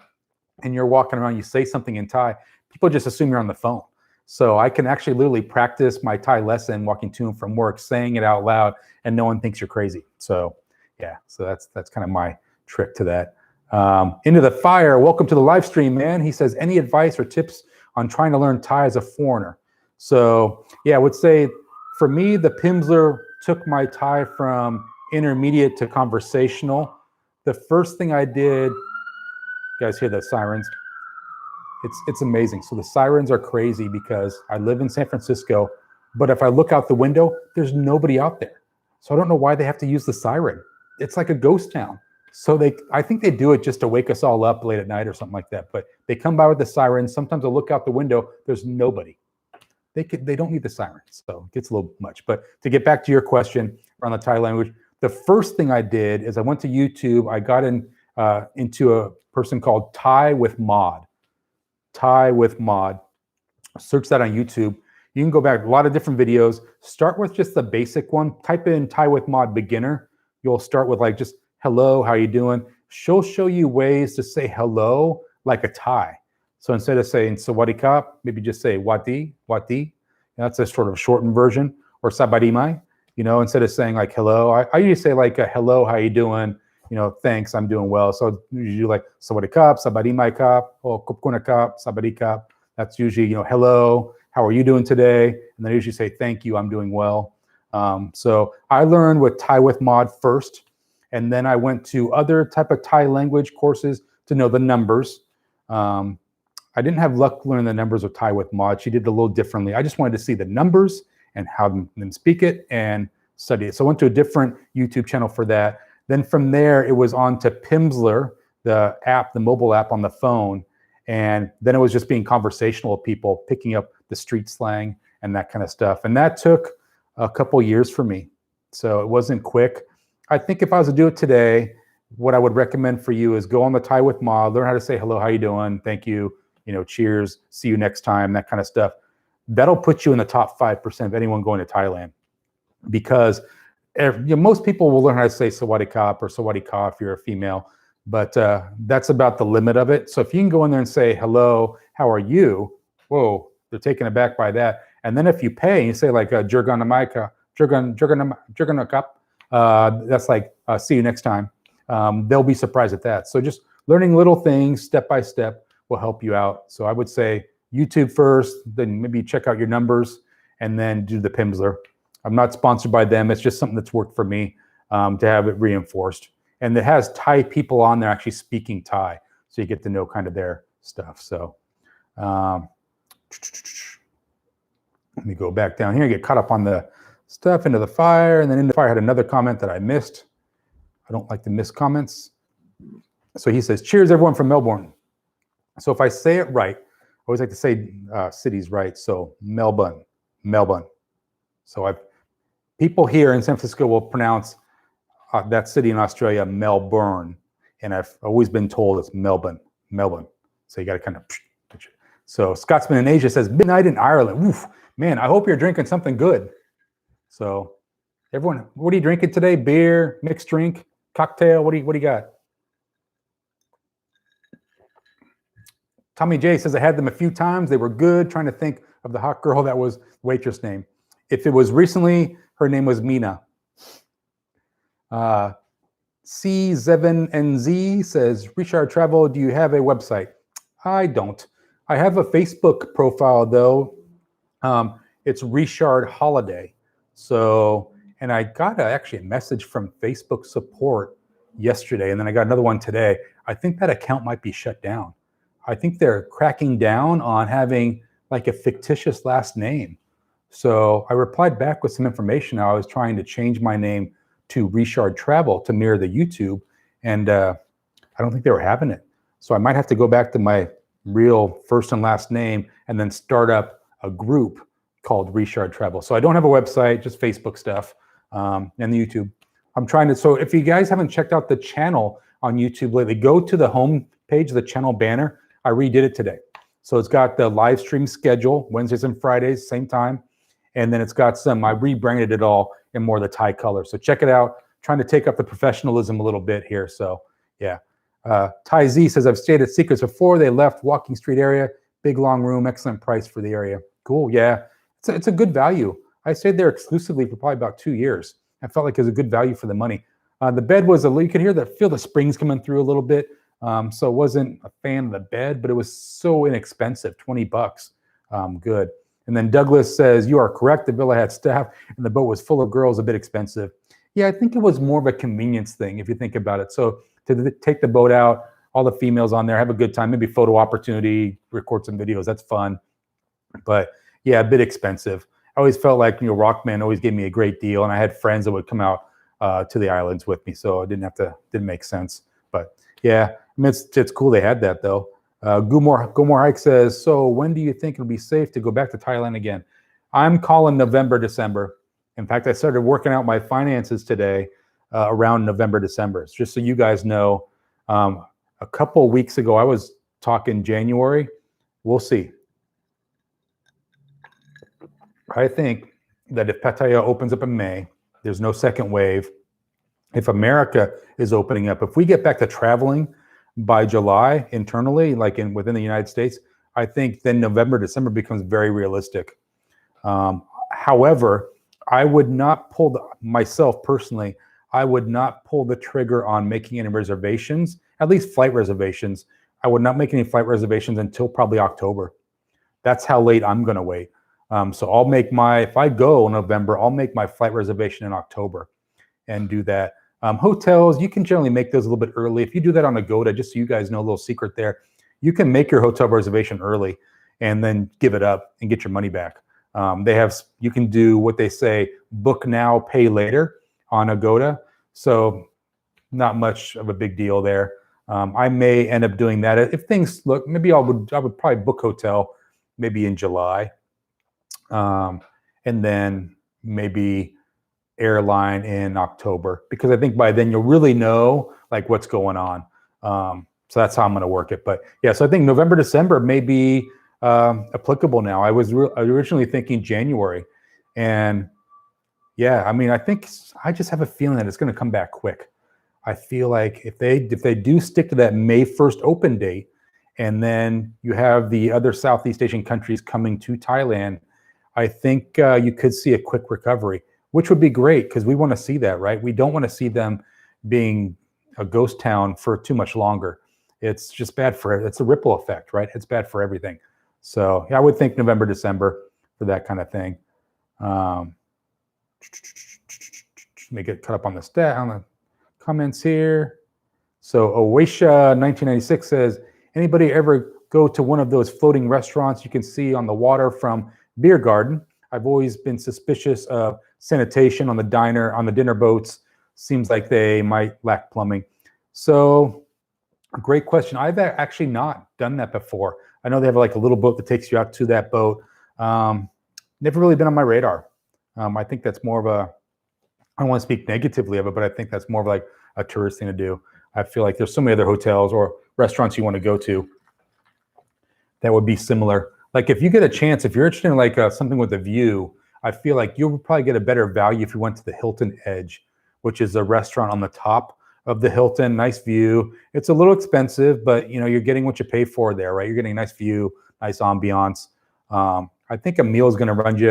and you're walking around, you say something in Thai, people just assume you're on the phone. So I can actually literally practice my Thai lesson walking to and from work, saying it out loud, and no one thinks you're crazy. So yeah, so that's kind of my trick to that. Into the Fire, welcome to the live stream, man. He says, any advice or tips on trying to learn Thai as a foreigner? So yeah, I would say for me, the Pimsleur took my Thai from intermediate to conversational. The first thing I did, you guys hear the sirens? It's amazing. So the sirens are crazy because I live in San Francisco, but if I look out the window, there's nobody out there. So I don't know why they have to use the siren. It's like a ghost town. So I think they do it just to wake us all up late at night or something like that. But they come by with the siren. Sometimes I look out the window, there's nobody. They don't need the siren. So it gets a little much. But to get back to your question around the Thai language, the first thing I did is I went to YouTube. I got into a person called Thai with Mod. Thai with Mod. Search that on YouTube. You can go back, a lot of different videos. Start with just the basic one. Type in Thai with Mod beginner. You'll start with like just hello, how you doing? She'll show you ways to say hello like a Thai. So instead of saying sawadee kap, maybe just say wati. That's a sort of shortened version. Or sabadi mai. Instead of saying like hello, I usually say like hello, how you doing? Thanks, I'm doing well. So usually like sawadee kap, sabadi mai kap, or kupkuna kap, sabadi kap. That's usually, hello, how are you doing today? And then I usually say thank you, I'm doing well. So I learned with Thai with Mod first, and then I went to other type of Thai language courses to know the numbers. I didn't have luck learning the numbers of Thai with Mod. She did it a little differently. I just wanted to see the numbers and how them speak it and study it. So I went to a different YouTube channel for that. Then from there, it was on to Pimsleur, the app, the mobile app on the phone. And then it was just being conversational with people, picking up the street slang and that kind of stuff. And that took a couple years for me. So it wasn't quick. I think if I was to do it today, what I would recommend for you is go on the Thai with Mod, learn how to say hello, how you doing, thank you, cheers, see you next time, that kind of stuff. That'll put you in the top 5% of anyone going to Thailand, because most people will learn how to say sawadee kap or sawadee ka if you're a female, but that's about the limit of it. So if you can go in there and say hello, how are you? Whoa, they're taken aback by that. And then if you pay, you say like Jurgan Amaika, Jurgan kap, that's like see you next time. They'll be surprised at that. So just learning little things step by step will help you out. So I would say YouTube first, then maybe check out your numbers, and then do the Pimsleur. I'm not sponsored by them. It's just something that's worked for me to have it reinforced. And it has Thai people on there actually speaking Thai, so you get to know kind of their stuff. So let me go back down here, get caught up on the stuff. Into the Fire, and then Into the Fire had another comment that I missed. I don't like to miss comments. So he says, cheers everyone from Melbourne. So if I say it right, I always like to say cities right. So Melbourne. So people here in San Francisco will pronounce that city in Australia Melbourne, and I've always been told it's Melbourne. So you got to kind of. So Scotsman in Asia says midnight in Ireland. Oof, man, I hope you're drinking something good. So everyone, what are you drinking today? Beer, mixed drink, cocktail? What do you got? Tommy J says, I had them a few times. They were good. Trying to think of the hot girl that was waitress name. If it was recently, her name was Mina. C7NZ says, Richard Travel, do you have a website? I don't. I have a Facebook profile though. It's Richard Holiday. So, and I got actually a message from Facebook support yesterday, and then I got another one today. I think that account might be shut down. I think they're cracking down on having like a fictitious last name. So I replied back with some information. I was trying to change my name to Richard Travel to mirror the YouTube, and I don't think they were having it. So I might have to go back to my real first and last name and then start up a group called Richard Travel. So I don't have a website, just Facebook stuff and the YouTube. I'm trying to, so if you guys haven't checked out the channel on YouTube lately, go to the home page, the channel banner. I redid it today. So it's got the live stream schedule, Wednesdays and Fridays, same time. And then it's got some, I rebranded it all in more of the Thai color. So check it out. Trying to take up the professionalism a little bit here. So yeah. Ty Z says, I've stayed at Secrets before. They left Walking Street area, big long room, excellent price for the area. Cool, yeah. It's a good value. I stayed there exclusively for probably about 2 years. I felt like it was a good value for the money. The bed was you could feel the springs coming through a little bit. So I wasn't a fan of the bed, but it was so inexpensive, 20 bucks. Good. And then Douglas says, you are correct. The villa had staff and the boat was full of girls, a bit expensive. Yeah, I think it was more of a convenience thing if you think about it. So to take the boat out, all the females on there, have a good time, maybe photo opportunity, record some videos. That's fun. But yeah, a bit expensive. I always felt like, Rockman always gave me a great deal, and I had friends that would come out to the islands with me, so it didn't make sense. But yeah, I mean, it's cool they had that though. Gumor Hike says, so when do you think it'll be safe to go back to Thailand again? I'm calling November, December. In fact, I started working out my finances today around November, December. Just so you guys know, a couple of weeks ago, I was talking January. We'll see. I think that if Pattaya opens up in May, there's no second wave. If America is opening up, if we get back to traveling by July internally, like within the United States, I think then November, December becomes very realistic. However, I would not myself personally, I would not pull the trigger on making any reservations, at least flight reservations. I would not make any flight reservations until probably October. That's how late I'm going to wait. So I'll make if I go in November, I'll make my flight reservation in October and do that. Hotels, you can generally make those a little bit early. If you do that on Agoda, just so you guys know a little secret there, you can make your hotel reservation early and then give it up and get your money back. You can do what they say, book now, pay later on Agoda. So not much of a big deal there. I may end up doing that. If things look, maybe I would probably book hotel maybe in July. And then maybe airline in October, because I think by then you'll really know like what's going on. So that's how I'm going to work it. But yeah, so I think November, December may be applicable now. I was originally thinking January, and yeah, I mean, I just have a feeling that it's going to come back quick. I feel like if they do stick to that May 1st open date, and then you have the other Southeast Asian countries coming to Thailand, I think you could see a quick recovery, which would be great because we want to see that, right? We don't want to see them being a ghost town for too much longer. It's just bad it's a ripple effect, right? It's bad for everything. So yeah, I would think November, December for that kind of thing. Let me get caught up on the comments here. So Oasia 1996 says, anybody ever go to one of those floating restaurants you can see on the water from Beer Garden? I've always been suspicious of sanitation on the dinner boats. Seems like they might lack plumbing. So great question. I've actually not done that before. I know they have like a little boat that takes you out to that boat. Never really been on my radar. I think that's more of I don't want to speak negatively of it, but I think that's more of like a tourist thing to do. I feel like there's so many other hotels or restaurants you want to go to that would be similar. Like if you get a chance, if you're interested in like something with a view, I feel like you'll probably get a better value if you went to the Hilton Edge, which is a restaurant on the top of the Hilton. Nice view. It's a little expensive, but you're getting what you pay for there, right? You're getting a nice view, nice ambiance. I think a meal is going to run you,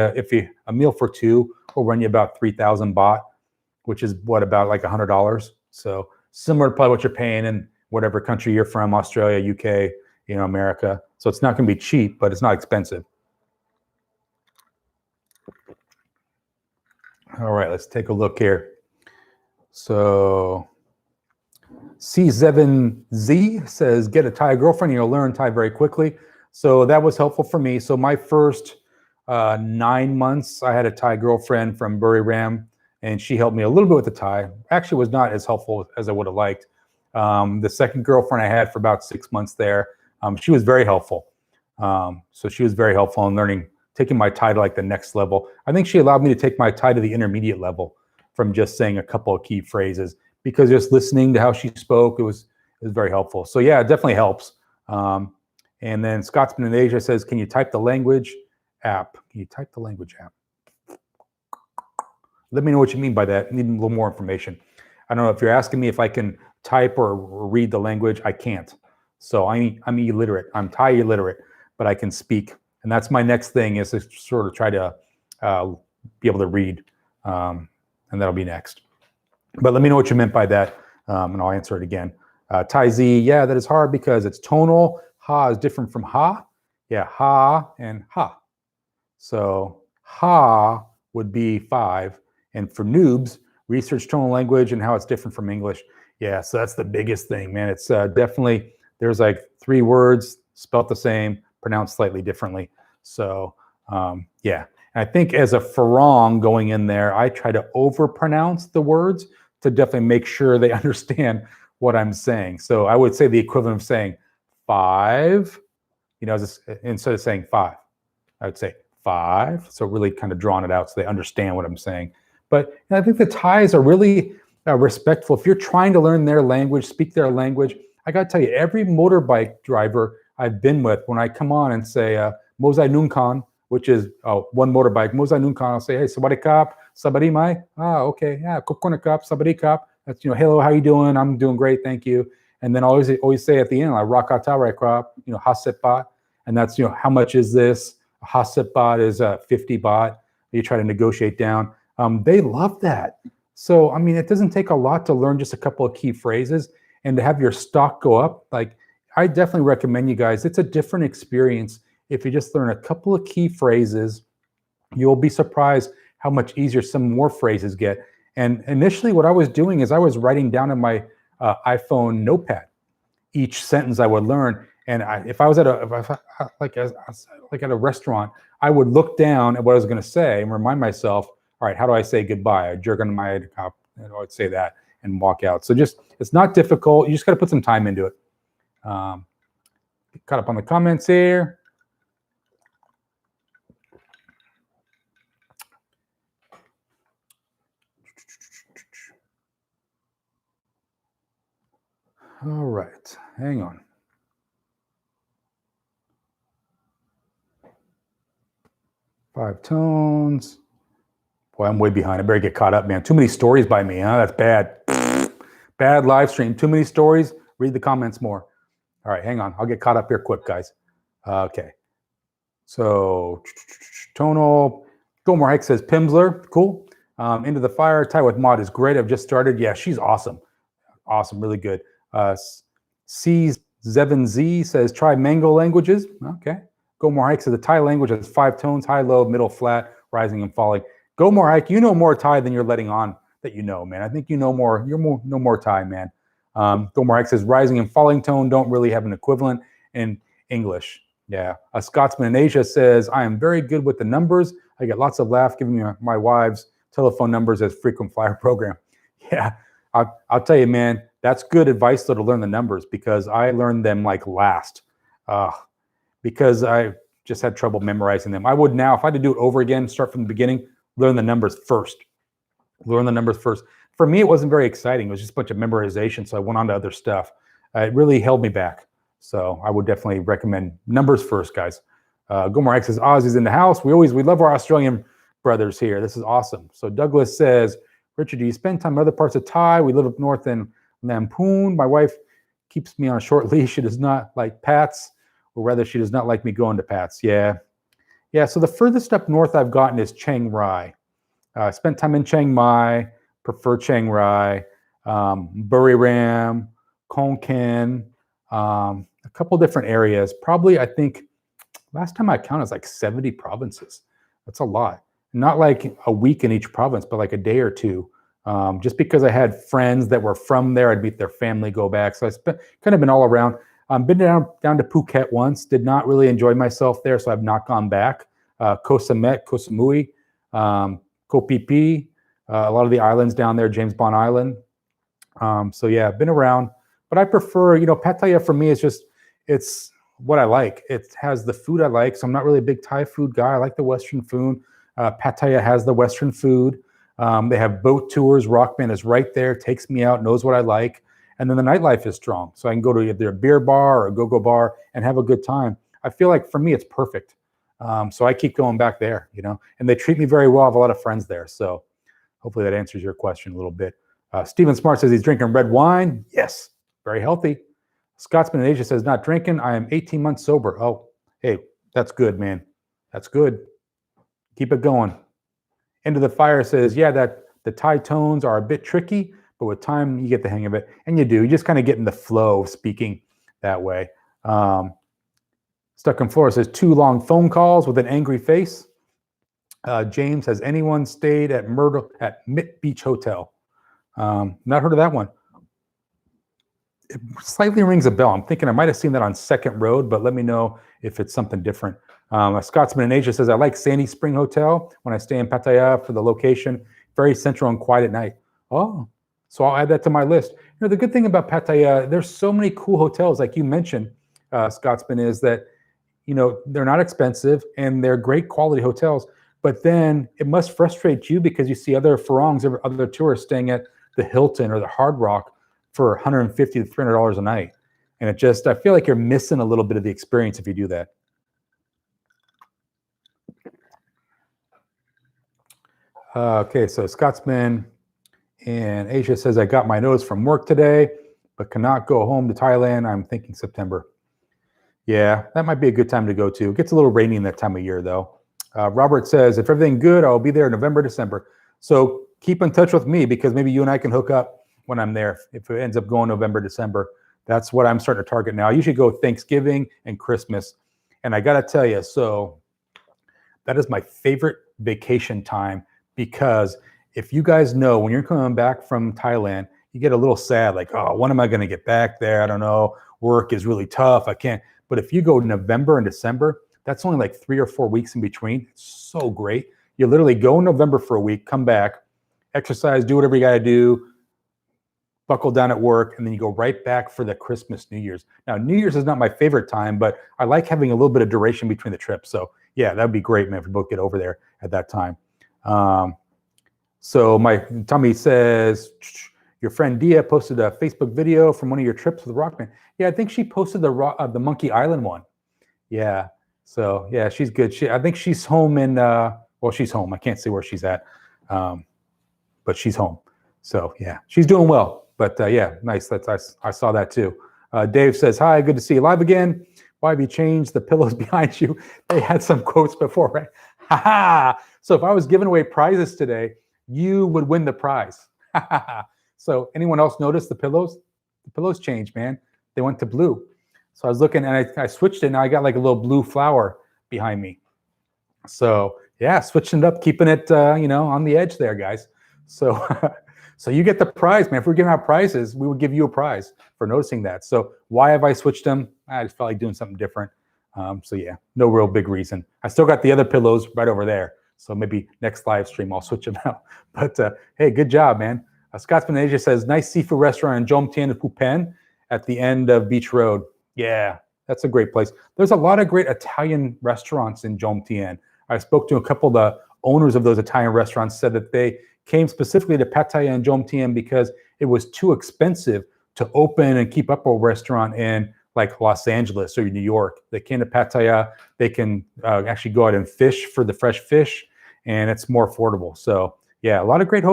a meal for two will run you about 3,000 baht, which is what, about like $100. So similar to probably what you're paying in whatever country you're from, Australia, UK, America. So it's not going to be cheap, but it's not expensive. All right, let's take a look here. So C7Z says, get a Thai girlfriend, you'll learn Thai very quickly. So that was helpful for me. So my first 9 months, I had a Thai girlfriend from Buriram, and she helped me a little bit with the Thai. Actually was not as helpful as I would have liked. The second girlfriend I had for about 6 months there, she was very helpful. So she was very helpful in learning, taking my Thai to like the next level. I think she allowed me to take my Thai to the intermediate level from just saying a couple of key phrases, because just listening to how she spoke, it was very helpful. So yeah, it definitely helps. And then Scotsman in Asia says, can you type the language app? Can you type the language app? Let me know what you mean by that. I need a little more information. I don't know if you're asking me if I can type or read the language. I can't. So I'm illiterate. I'm Thai illiterate, but I can speak. And that's my next thing, is to sort of try to be able to read. And that'll be next. But let me know what you meant by that, and I'll answer it again. Thai Z, yeah, that is hard because it's tonal. Ha is different from ha. Yeah, ha and ha. So ha would be 5. And for noobs, research tonal language and how it's different from English. Yeah, so that's the biggest thing, man. It's definitely, there's like 3 words spelt the same, pronounced slightly differently. So yeah, and I think as a farang going in there, I try to overpronounce the words to definitely make sure they understand what I'm saying. So I would say the equivalent of saying 5, instead of saying 5, I would say 5. So really kind of drawing it out so they understand what I'm saying. But I think the Thais are really respectful. If you're trying to learn their language, speak their language, I got to tell you, every motorbike driver I've been with, when I come on and say Mozai Nunkan, which is one motorbike, Mozai Nunkan, I'll say, hey, Sabari Kap, Sabari Mai. Ah, okay, yeah, Kupkona Kap, Sabari Kap. That's, hello, how you doing? I'm doing great, thank you. And then I always say at the end, like Rakatare Krap, Hasep Baht. And that's, how much is this? Hasep Baht is 50 baht. You try to negotiate down. They love that. So, I mean, it doesn't take a lot to learn just a couple of key phrases and to have your stock go up. Like, I definitely recommend you guys, it's a different experience. If you just learn a couple of key phrases, you'll be surprised how much easier some more phrases get. And initially what I was doing is I was writing down in my iPhone notepad each sentence I would learn. And if I was at a restaurant, I would look down at what I was going to say and remind myself, all right, how do I say goodbye? I'd say that and walk out. So it's not difficult. You just got to put some time into it. Caught up on the comments here. All right, hang on. Five tones. Boy, I'm way behind. I better get caught up, man. Too many stories by me, huh? That's bad. Bad live stream. Too many stories. Read the comments more. All right, hang on. I'll get caught up here quick, guys. Okay. So, tonal. Gomor Hike says, Pimsler, cool. Into the Fire, Tie with Mod is great. I've just started. Yeah, she's awesome. Awesome, really good. C7Z says, try Mango languages. Okay. Gomor Hike says, the Thai language has 5 tones, high, low, middle, flat, rising, and falling. Gomor Hike, you know more Thai than you're letting on that you know, man. I think you know more. Know more Thai, man. Gomor Hike says, rising and falling tone don't really have an equivalent in English. Yeah. A Scotsman in Asia says, I am very good with the numbers. I get lots of laughs giving me my wife's telephone numbers as frequent flyer program. Yeah. I'll tell you, man, that's good advice though, to learn the numbers, because I learned them like last. Because I just had trouble memorizing them. I would now, if I had to do it over again, start from the beginning, learn the numbers first. Learn the numbers first. For me, it wasn't very exciting. It was just a bunch of memorization, so I went on to other stuff. It really held me back. So I would definitely recommend numbers first, guys. Gomor X says, Ozzy's in the house. We love our Australian brothers here. This is awesome. So Douglas says, Richard, do you spend time in other parts of Thai? We live up north in Lamphun. My wife keeps me on a short leash. She does not like Pats, or rather she does not like me going to Pats. Yeah. So the furthest up north I've gotten is Chiang Rai. I spent time in Chiang Mai, prefer Chiang Rai, Buriram, Konkan, a couple different areas. Probably, I think, last time I counted, it's like 70 provinces. That's a lot. Not like a week in each province, but like a day or two. Just because I had friends that were from there, I'd meet their family, go back. So I kind of been all around. Been down to Phuket once. Did not really enjoy myself there, so I've not gone back. Koh Samet, Koh Samui, Koh Phi Phi, a lot of the islands down there, James Bond Island. So yeah, I've been around, but I prefer, Pattaya for me is just, it's what I like. It has the food I like, so I'm not really a big Thai food guy. I like the Western food. Pattaya has the Western food. They have boat tours. Rockman is right there, takes me out, knows what I like. And then the nightlife is strong. So I can go to either a beer bar or a go-go bar and have a good time. I feel like for me, it's perfect. So I keep going back there, and they treat me very well. I have a lot of friends there. So hopefully that answers your question a little bit. Stephen Smart says he's drinking red wine. Yes, very healthy. Scotsman in Asia says, not drinking. I am 18 months sober. Oh, hey, that's good, man. That's good. Keep it going. Into the Fire says, yeah, that the Thai tones are a bit tricky, but with time, you get the hang of it. And you do. You just kind of get in the flow of speaking that way. Stuck in Florida says, 2 long phone calls with an angry face. James, has anyone stayed at Mitt Beach Hotel? Not heard of that one. It slightly rings a bell. I'm thinking I might have seen that on Second Road, but let me know if it's something different. A Scotsman in Asia says, I like Sandy Spring Hotel when I stay in Pattaya for the location. Very central and quiet at night. Oh, so I'll add that to my list. The good thing about Pattaya, there's so many cool hotels, like you mentioned, Scotsman, is that, they're not expensive and they're great quality hotels. But then it must frustrate you because you see other Farongs, other tourists staying at the Hilton or the Hard Rock for $150 to $300 a night. And I feel like you're missing a little bit of the experience if you do that. Okay, so Scotsman in Asia says, I got my notice from work today, but cannot go home to Thailand. I'm thinking September. Yeah, that might be a good time to go to. It gets a little rainy in that time of year, though. Robert says, if everything's good, I'll be there in November, December. So keep in touch with me because maybe you and I can hook up when I'm there. If it ends up going November, December, that's what I'm starting to target now. I usually go Thanksgiving and Christmas. And I got to tell you, so that is my favorite vacation time because if you guys know, when you're coming back from Thailand, you get a little sad, like, oh, when am I going to get back there? I don't know. Work is really tough. I can't. But if you go November and December, that's only like 3 or 4 weeks in between. It's so great. You literally go in November for a week, come back, exercise, do whatever you got to do, buckle down at work, and then you go right back for the Christmas, New Year's. Now, New Year's is not my favorite time, but I like having a little bit of duration between the trips. So yeah, that'd be great, man, if we both get over there at that time. So my Tommy says, your friend Dia posted a Facebook video from one of your trips with Rockman. Yeah, I think she posted the Monkey Island one. Yeah. So yeah, she's good. I think she's home in, well, she's home. I can't say where she's at, but she's home. So yeah, she's doing well. But yeah, nice. I saw that too. Dave says, hi, good to see you live again. Why have you changed the pillows behind you? They had some quotes before, right? Ha ha. So if I was giving away prizes today, you would win the prize. So anyone else notice the pillows? The pillows changed, man. They went to blue. So I was looking and I switched it and I got like a little blue flower behind me. So yeah, switching it up, keeping it, on the edge there, guys. So, so you get the prize, man. If we're giving out prizes, we would give you a prize for noticing that. So why have I switched them? I just felt like doing something different. So yeah, no real big reason. I still got the other pillows right over there. So maybe next live stream, I'll switch them out. But hey, good job, man. Scotsman in Asia says, nice seafood restaurant in Jom Tien Phu Pen at the end of Beach Road. Yeah, that's a great place. There's a lot of great Italian restaurants in Jom Tien. I spoke to a couple of the owners of those Italian restaurants, said that they came specifically to Pattaya and Jom Tien because it was too expensive to open and keep up a restaurant in like Los Angeles or New York. They came to Pattaya. They can actually go out and fish for the fresh fish, and it's more affordable. So yeah, a lot of great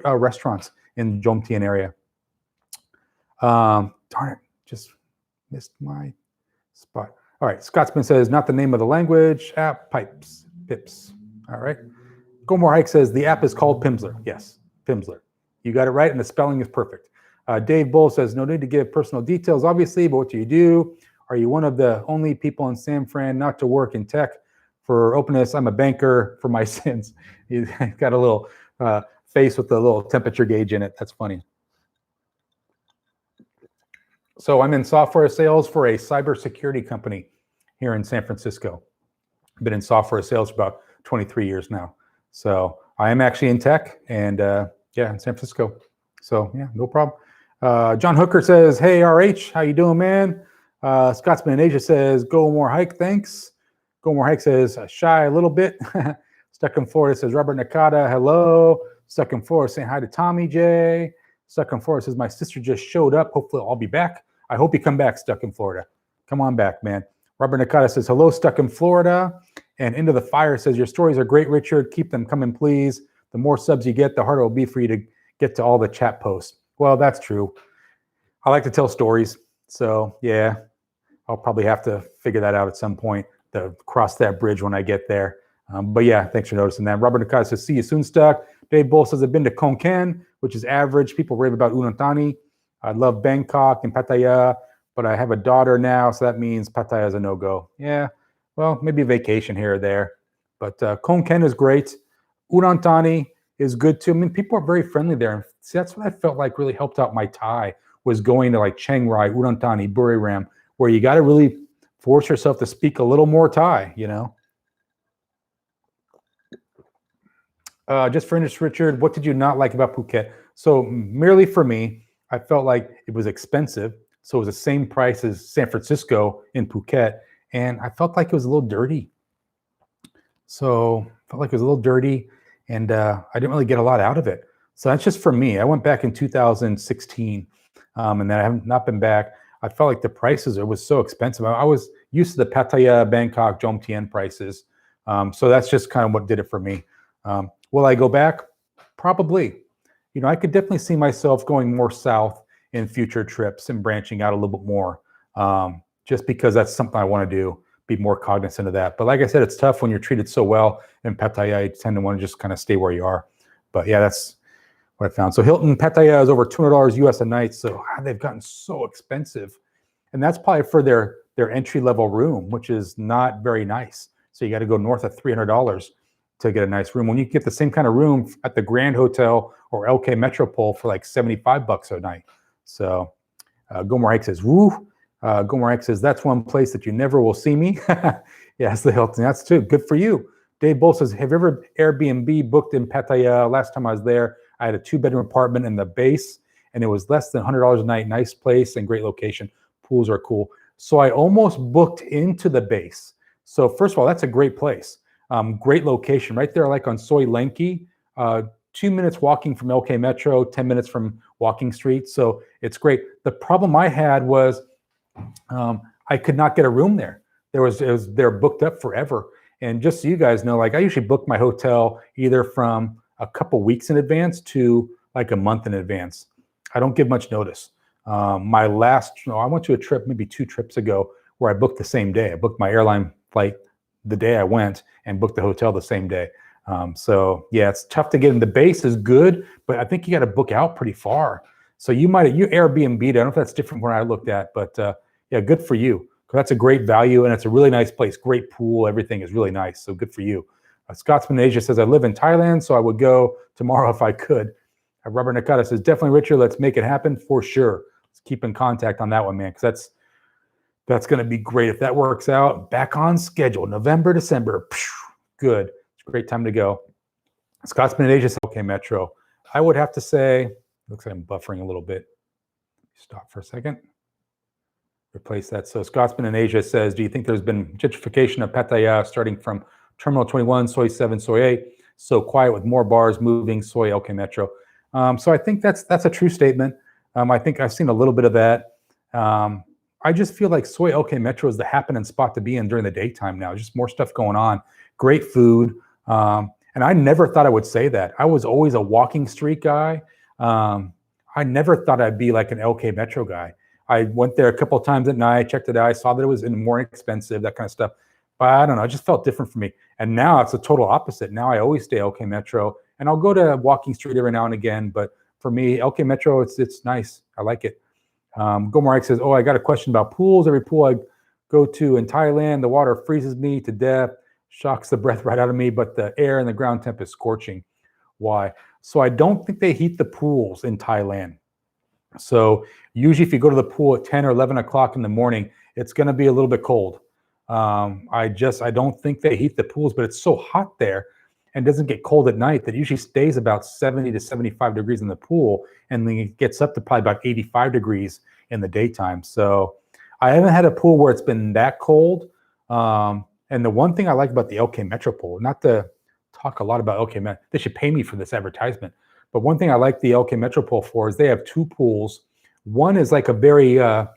restaurants in Jom Tien area. Darn it, just missed my spot. All right, Scotsman says, not the name of the language, app, pips. All right. Go More Hike says, the app is called Pimsleur. Yes, Pimsleur. You got it right, and the spelling is perfect. Dave Bull says, no need to give personal details, obviously, but what do you do? Are you one of the only people in San Fran not to work in tech? For openness, I'm a banker for my sins. He's got a little face with a little temperature gauge in it. That's funny. So I'm in software sales for a cybersecurity company here in San Francisco. I've been in software sales for about 23 years now. So I am actually in tech, and yeah, in San Francisco. So yeah, no problem. John Hooker says, hey, RH, how you doing, man? Scotsman in Asia says, go more hike, thanks. Go more hike says, shy a little bit. Stuck in Florida says, Robert Nakata, hello. Stuck in Florida saying hi to Tommy J. Stuck in Florida says, my sister just showed up. Hopefully I'll be back. I hope you come back, Stuck in Florida. Come on back, man. Robert Nakata says, hello, Stuck in Florida. And Into the Fire says, your stories are great, Richard. Keep them coming, please. The more subs you get, the harder it will be for you to get to all the chat posts. Well, that's true. I like to tell stories. So yeah, I'll probably have to figure that out at some point, to cross that bridge when I get there. But yeah, thanks for noticing that. Robert Nakata says, see you soon, Stuck. Dave Bull says, I've been to Khon Kaen, which is average. People rave about Unang Thani. I love Bangkok and Pattaya, but I have a daughter now, so that means Pattaya is a no-go. Yeah, well, maybe a vacation here or there. But Khon Kaen is great. Unang Thani is good too. I mean, people are very friendly there. See, that's what I felt like really helped out my Thai, was going to like Chiang Rai, Unang Thani, Buriram, where you got to really force yourself to speak a little more Thai, you know? Just for interest, Richard, what did you not like about Phuket? So merely for me, I felt like it was expensive. So it was the same price as San Francisco in Phuket. And I felt like it was a little dirty. So I felt like it was a little dirty, and I didn't really get a lot out of it. So that's just for me. I went back in 2016, and then I have not been back. I felt like the prices, it was so expensive. I was used to the Pattaya, Bangkok, Jomtien prices. So that's just kind of what did it for me. Will I go back? Probably. You know, I could definitely see myself going more south in future trips and branching out a little bit more, just because that's something I want to do, be more cognizant of that. But like I said, it's tough when you're treated so well in Pattaya. You tend to want to just kind of stay where you are. But yeah, that's what I found. So Hilton Pattaya is over $200 US a night. So they've gotten so expensive. And that's probably for their entry-level room, which is not very nice. So you got to go north of $300 to get a nice room. When you get the same kind of room at the Grand Hotel or LK Metropole for like $75 a night. So Gomor Hike says, woo. Gomor Hike says, that's one place that you never will see me. Yes, the Hilton. That's too good for you. Dave Bull says, have you ever Airbnb booked in Pattaya? Last time I was there, I had a 2-bedroom apartment in the base, and it was less than $100 a night. Nice place and great location. Pools are cool. So I almost booked into the base. So first of all, that's a great place. Great location right there, like on Soy Lenki. 2 minutes walking from LK Metro, 10 minutes from Walking Street. So it's great. The problem I had was I could not get a room there. They're booked up forever. And just so you guys know, like I usually book my hotel either from a couple weeks in advance to like a month in advance. I don't give much notice. I went to a trip maybe 2 trips ago where I booked the same day. I booked my airline flight the day I went and booked the hotel the same day. So yeah, it's tough to get in. The base is good, but I think you got to book out pretty far. So you Airbnb. I don't know if that's different where I looked at, but yeah, good for you. That's a great value, and it's a really nice place. Great pool. Everything is really nice. So good for you. Scotsman in Asia says, I live in Thailand, so I would go tomorrow if I could. Robert Nakata says, definitely, Richard. Let's make it happen for sure. Let's keep in contact on that one, man, because that's going to be great. If that works out, back on schedule, November, December. Good. It's a great time to go. Scotsman in Asia says, okay, Metro. I would have to say, looks like I'm buffering a little bit. Stop for a second. Replace that. So Scotsman in Asia says, do you think there's been gentrification of Pattaya starting from Terminal 21, Soy 7, Soy 8? So quiet with more bars moving, Soy LK Metro. So I think that's a true statement. I think I've seen a little bit of that. I just feel like Soy LK Metro is the happening spot to be in during the daytime now. Just more stuff going on. Great food. And I never thought I would say that. I was always a Walking Street guy. I never thought I'd be like an LK Metro guy. I went there a couple of times at night, checked it out. I saw that it was more expensive, that kind of stuff. But I don't know, it just felt different for me. And now it's the total opposite. Now I always stay LK Metro, And I'll go to Walking Street every now and again, but for me, LK Metro, it's nice. I like it. Gomar says, oh, I got a question about pools. Every pool I go to in Thailand, the water freezes me to death, shocks the breath right out of me, but the air and the ground temp is scorching. Why? So I don't think they heat the pools in Thailand. So usually if you go to the pool at 10 or 11 o'clock in the morning, it's going to be a little bit cold. I don't think they heat the pools, but it's so hot there and doesn't get cold at night that it usually stays about 70 to 75 degrees in the pool, and then it gets up to probably about 85 degrees in the daytime. So I haven't had a pool where it's been that cold. And the one thing I like about the LK Metro pool, not to talk a lot about LK Metro, they should pay me for this advertisement, but one thing I like the LK Metro pool for is they have two pools. One is like a very a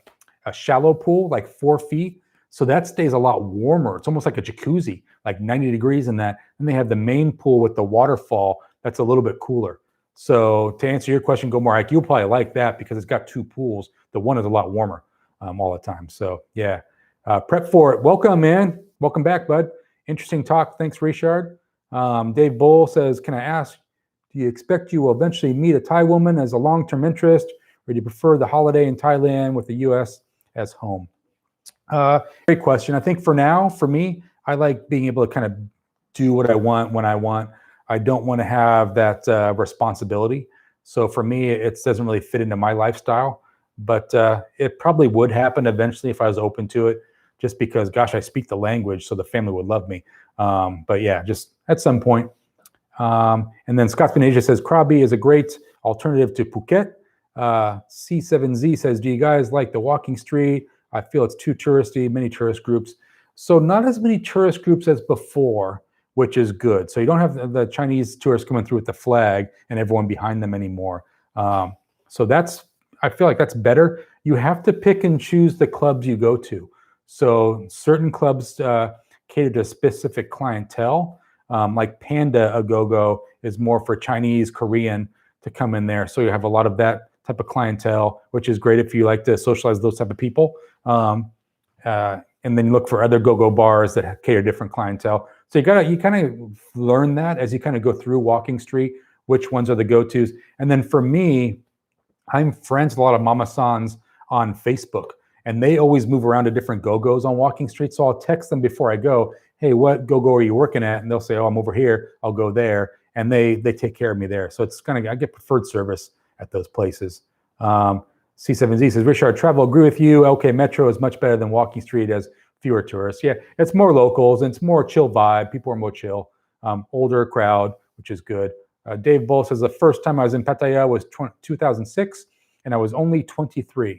shallow pool, like 4 feet. So that stays a lot warmer. It's almost like a jacuzzi, like 90 degrees in that. And they have the main pool with the waterfall that's a little bit cooler. So to answer your question, Gomar, you'll probably like that because it's got two pools. The one is a lot warmer all the time. So yeah, prep for it. Welcome, man. Welcome back, bud. Interesting talk. Thanks, Richard. Dave Bull says, can I ask, do you expect you will eventually meet a Thai woman as a long-term interest, or do you prefer the holiday in Thailand with the U.S. as home? Great question. I think for now, for me, I like being able to kind of do what I want when I want. I don't want to have that responsibility. So for me, it doesn't really fit into my lifestyle, but it probably would happen eventually if I was open to it, just because, gosh, I speak the language, so the family would love me. But yeah, just at some point. And then Scotsman Asia says, Krabi is a great alternative to Phuket. C7Z says, do you guys like the walking street? I feel it's too touristy, many tourist groups. So not as many tourist groups as before, which is good. So you don't have the Chinese tourists coming through with the flag and everyone behind them anymore. So I feel like that's better. You have to pick and choose the clubs you go to. So certain clubs cater to specific clientele. Like Panda Agogo is more for Chinese, Korean to come in there. So you have a lot of that type of clientele, which is great if you like to socialize those type of people. And then you look for other go-go bars that cater different clientele. So you kind of learn that as you kind of go through Walking Street, which ones are the go-tos. And then for me, I'm friends with a lot of Mama Sans on Facebook, and they always move around to different go-go's on Walking Street. So I'll text them before I go, hey, what go-go are you working at? And they'll say, oh, I'm over here. I'll go there. And they take care of me there. So it's kind of, I get preferred service at those places. C7Z says, Richard, travel, agree with you. LK Metro is much better than Walking Street, as fewer tourists. Yeah, it's more locals and it's more chill vibe. People are more chill. Older crowd, which is good. Dave Bull says, the first time I was in Pattaya was 2006, and I was only 23. Let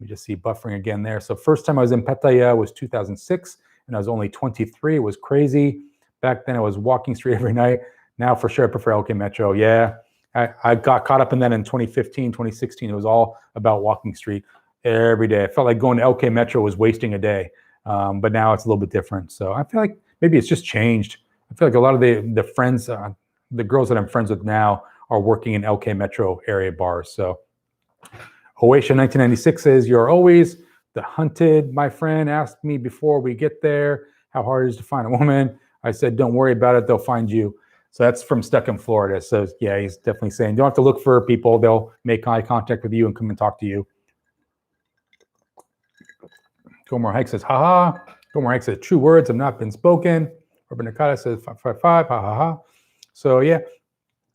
me just see buffering again there. So first time I was in Pattaya was 2006, and I was only 23. It was crazy. Back then I was Walking Street every night. Now for sure I prefer LK Metro. Yeah, I got caught up in that in 2015, 2016. It was all about Walking Street every day. I felt like going to LK Metro was wasting a day, but now it's a little bit different. So I feel like maybe it's just changed. I feel like a lot of the friends, the girls that I'm friends with now are working in LK Metro area bars. So Oasia 1996 says, you're always the hunted. My friend asked me before we get there how hard it is to find a woman. I said, don't worry about it. They'll find you. So that's from Stuck in Florida. So yeah, he's definitely saying, don't have to look for people. They'll make eye contact with you and come and talk to you. Gomar Hike says, haha. Gomar Hike says, true words have not been spoken. Urban Nakata says, 555, ha ha ha. So yeah,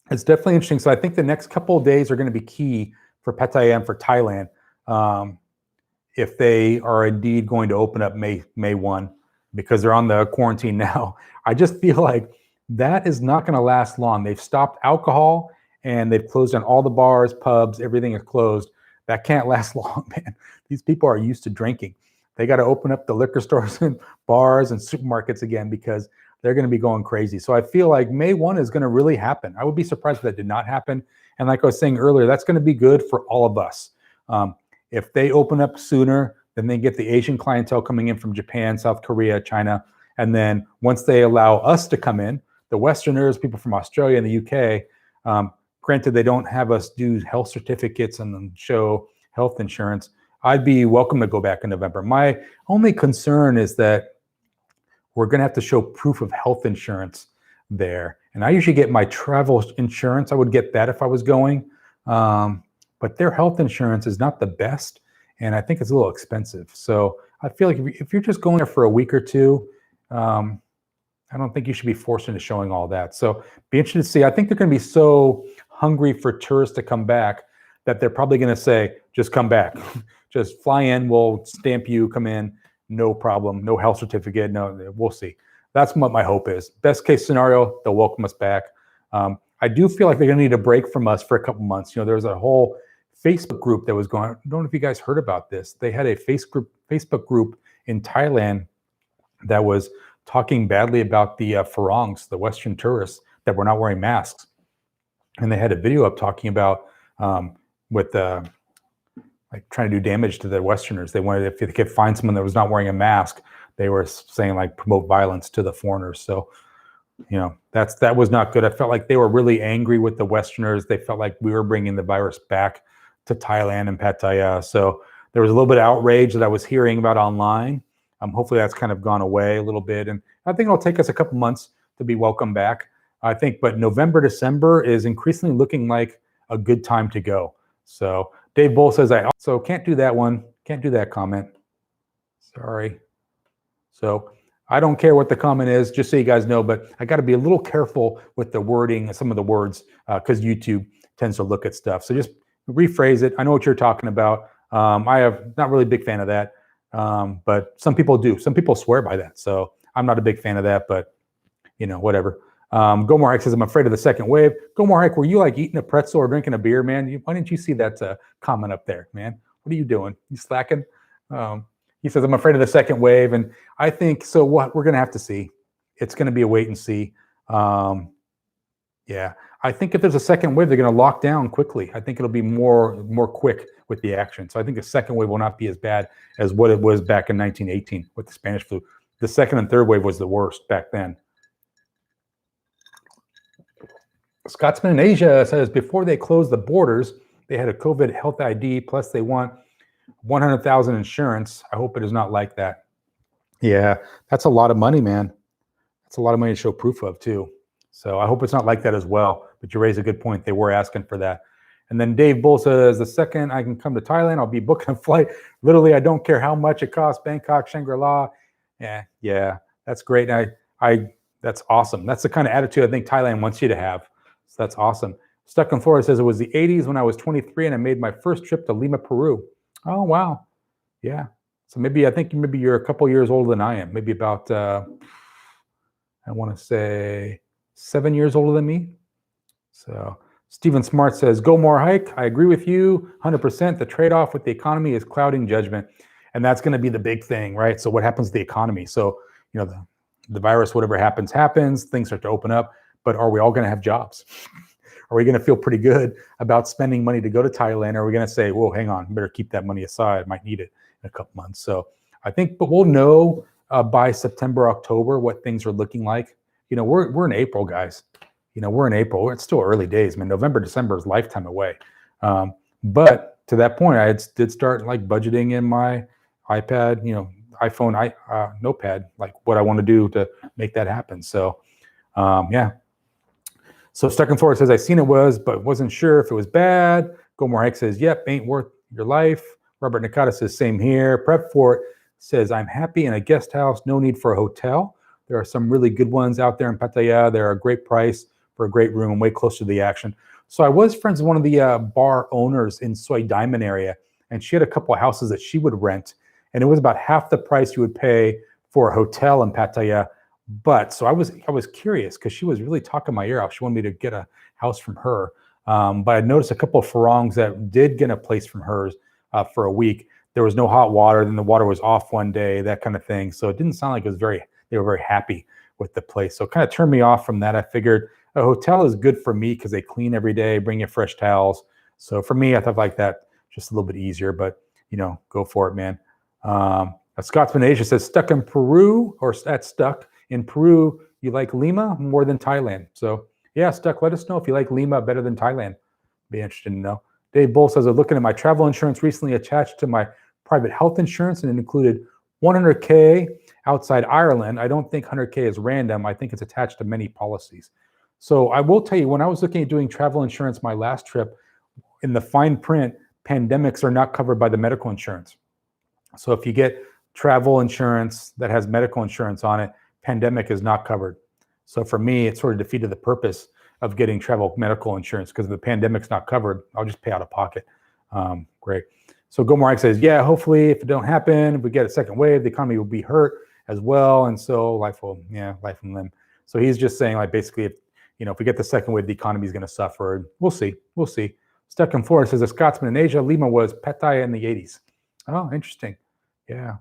it's definitely interesting. So I think the next couple of days are going to be key for Pattaya and for Thailand. If they are indeed going to open up May 1, because they're on the quarantine now. I just feel like that is not going to last long. They've stopped alcohol and they've closed down all the bars, pubs, everything is closed. That can't last long, man. These people are used to drinking. They got to open up the liquor stores and bars and supermarkets again because they're going to be going crazy. So I feel like May 1 is going to really happen. I would be surprised if that did not happen. And like I was saying earlier, that's going to be good for all of us. If they open up sooner, then they get the Asian clientele coming in from Japan, South Korea, China. And then once they allow us to come in, the Westerners, people from Australia and the UK, granted they don't have us do health certificates and then show health insurance, I'd be welcome to go back in November. My only concern is that we're going to have to show proof of health insurance there. And I usually get my travel insurance. I would get that if I was going. But their health insurance is not the best. And I think it's a little expensive. So I feel like if you're just going there for a week or two, I don't think you should be forced into showing all that. So be interested to see. I think they're going to be so hungry for tourists to come back that they're probably going to say, just come back. Just fly in, we'll stamp you, come in, no problem, no health certificate, no, we'll see. That's what my hope is. Best case scenario, they'll welcome us back. I do feel like they're going to need a break from us for a couple months. There was a whole Facebook group that was going on. I don't know if you guys heard about this. They had a Facebook group in Thailand that was talking badly about the Farangs, the Western tourists that were not wearing masks. And they had a video up talking about like trying to do damage to the Westerners. They wanted, if they could find someone that was not wearing a mask, they were saying like promote violence to the foreigners. So, that was not good. I felt like they were really angry with the Westerners. They felt like we were bringing the virus back to Thailand and Pattaya. So there was a little bit of outrage that I was hearing about online. Hopefully that's kind of gone away a little bit. And I think it'll take us a couple months to be welcome back. I think, but November, December is increasingly looking like a good time to go. So Dave Bull says, I also can't do that one. Can't do that comment. Sorry. So I don't care what the comment is, just so you guys know, but I got to be a little careful with the wording and some of the words because YouTube tends to look at stuff. So just rephrase it. I know what you're talking about. I am not really a big fan of that, but some people do. Some people swear by that. So I'm not a big fan of that, but whatever. Gomar says, I'm afraid of the second wave. Gomar, were you like eating a pretzel or drinking a beer, man? Why didn't you see that comment up there, man? What are you doing? You slacking? He says, I'm afraid of the second wave. And I think, so what we're going to have to see. It's going to be a wait and see. Yeah, I think if there's a second wave, they're going to lock down quickly. I think it'll be more quick with the action. So I think the second wave will not be as bad as what it was back in 1918 with the Spanish flu. The second and third wave was the worst back then. Scotsman in Asia says, before they closed the borders, they had a COVID health ID, plus they want 100,000 insurance. I hope it is not like that. Yeah, that's a lot of money, man. That's a lot of money to show proof of too. So I hope it's not like that as well. But you raise a good point. They were asking for that. And then Dave Bull says, the second I can come to Thailand, I'll be booking a flight. Literally, I don't care how much it costs. Bangkok, Shangri-La. Yeah, that's great. And that's awesome. That's the kind of attitude I think Thailand wants you to have. So that's awesome. Stuck in Florida says, it was the 80s when I was 23 and I made my first trip to Lima, Peru. Oh, wow. Yeah. So I think maybe you're a couple years older than I am. Maybe about, I want to say 7 years older than me. So Stephen Smart says, go more hike. I agree with you 100%. The trade-off with the economy is clouding judgment. And that's going to be the big thing, right? So what happens to the economy? So, the virus, whatever happens, things start to open up, but are we all going to have jobs? Are we going to feel pretty good about spending money to go to Thailand? Or are we going to say, whoa, hang on, better keep that money aside. Might need it in a couple months. So I think, but we'll know by September, October, what things are looking like. We're in April, guys. We're in April. It's still early days, man. November, December is lifetime away. But to that point, I did start like budgeting in my iPad, iPhone, notepad, like what I want to do to make that happen. So, yeah. So Stuck in Florida says, I seen it was, but wasn't sure if it was bad. Gomor Hike says, yep, ain't worth your life. Robert Nakata says, same here. Prep for it says, I'm happy in a guest house, no need for a hotel. There are some really good ones out there in Pattaya. They're a great price for a great room, way closer to the action. So I was friends with one of the bar owners in Soi Diamond area, and she had a couple of houses that she would rent, and it was about half the price you would pay for a hotel in Pattaya. But so I was curious because she was really talking my ear off. She wanted me to get a house from her. But I noticed a couple of Farangs that did get a place from hers for a week. There was no hot water. Then the water was off one day, that kind of thing. So it didn't sound like they were very happy with the place. So it kind of turned me off from that. I figured a hotel is good for me because they clean every day, bring you fresh towels. So for me, I thought like that just a little bit easier, but go for it, man. Scotsman Asia says, stuck in Peru, or that's stuck in Peru, you like Lima more than Thailand. So yeah, Stuck, let us know if you like Lima better than Thailand. Be interested to know. Dave Bull says, I'm looking at my travel insurance recently attached to my private health insurance, and it included 100K outside Ireland. I don't think 100K is random. I think it's attached to many policies. So I will tell you, when I was looking at doing travel insurance my last trip, in the fine print, pandemics are not covered by the medical insurance. So if you get travel insurance that has medical insurance on it, pandemic is not covered. So for me, it sort of defeated the purpose of getting travel medical insurance, because if the pandemic's not covered, I'll just pay out of pocket. Great. So Gomorrah says, yeah, hopefully if it don't happen, if we get a second wave, the economy will be hurt as well. And so life and limb. So he's just saying, like, basically, if we get the second wave, the economy is going to suffer. We'll see. Stuck in Florida says, a Scotsman in Asia, Lima was Pattaya in the 80s. Oh, interesting. Yeah,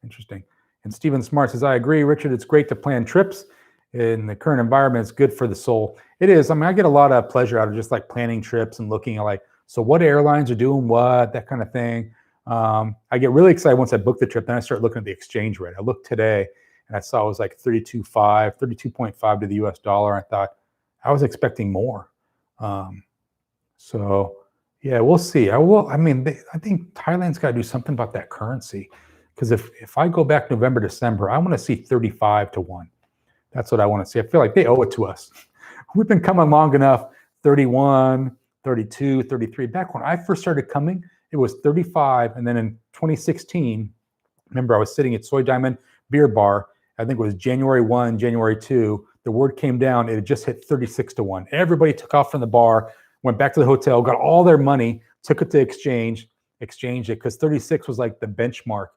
interesting. And Stephen Smart says, I agree, Richard, it's great to plan trips. In the current environment, it's good for the soul. It is. I mean, I get a lot of pleasure out of just like planning trips and looking at like, so what airlines are doing what, that kind of thing. I get really excited once I book the trip. Then I start looking at the exchange rate. I looked today and I saw it was like 32.5 to the US dollar. I thought I was expecting more. So yeah, we'll see. I think Thailand's got to do something about that currency, because if I go back November, December, I want to see 35 to 1. That's what I want to see. I feel like they owe it to us. We've been coming long enough, 31, 32, 33. Back when I first started coming, it was 35. And then in 2016, remember I was sitting at Soy Diamond Beer Bar. I think it was January 1, January 2. The word came down. It had just hit 36 to 1. Everybody took off from the bar, went back to the hotel, got all their money, took it to exchanged it, because 36 was like the benchmark.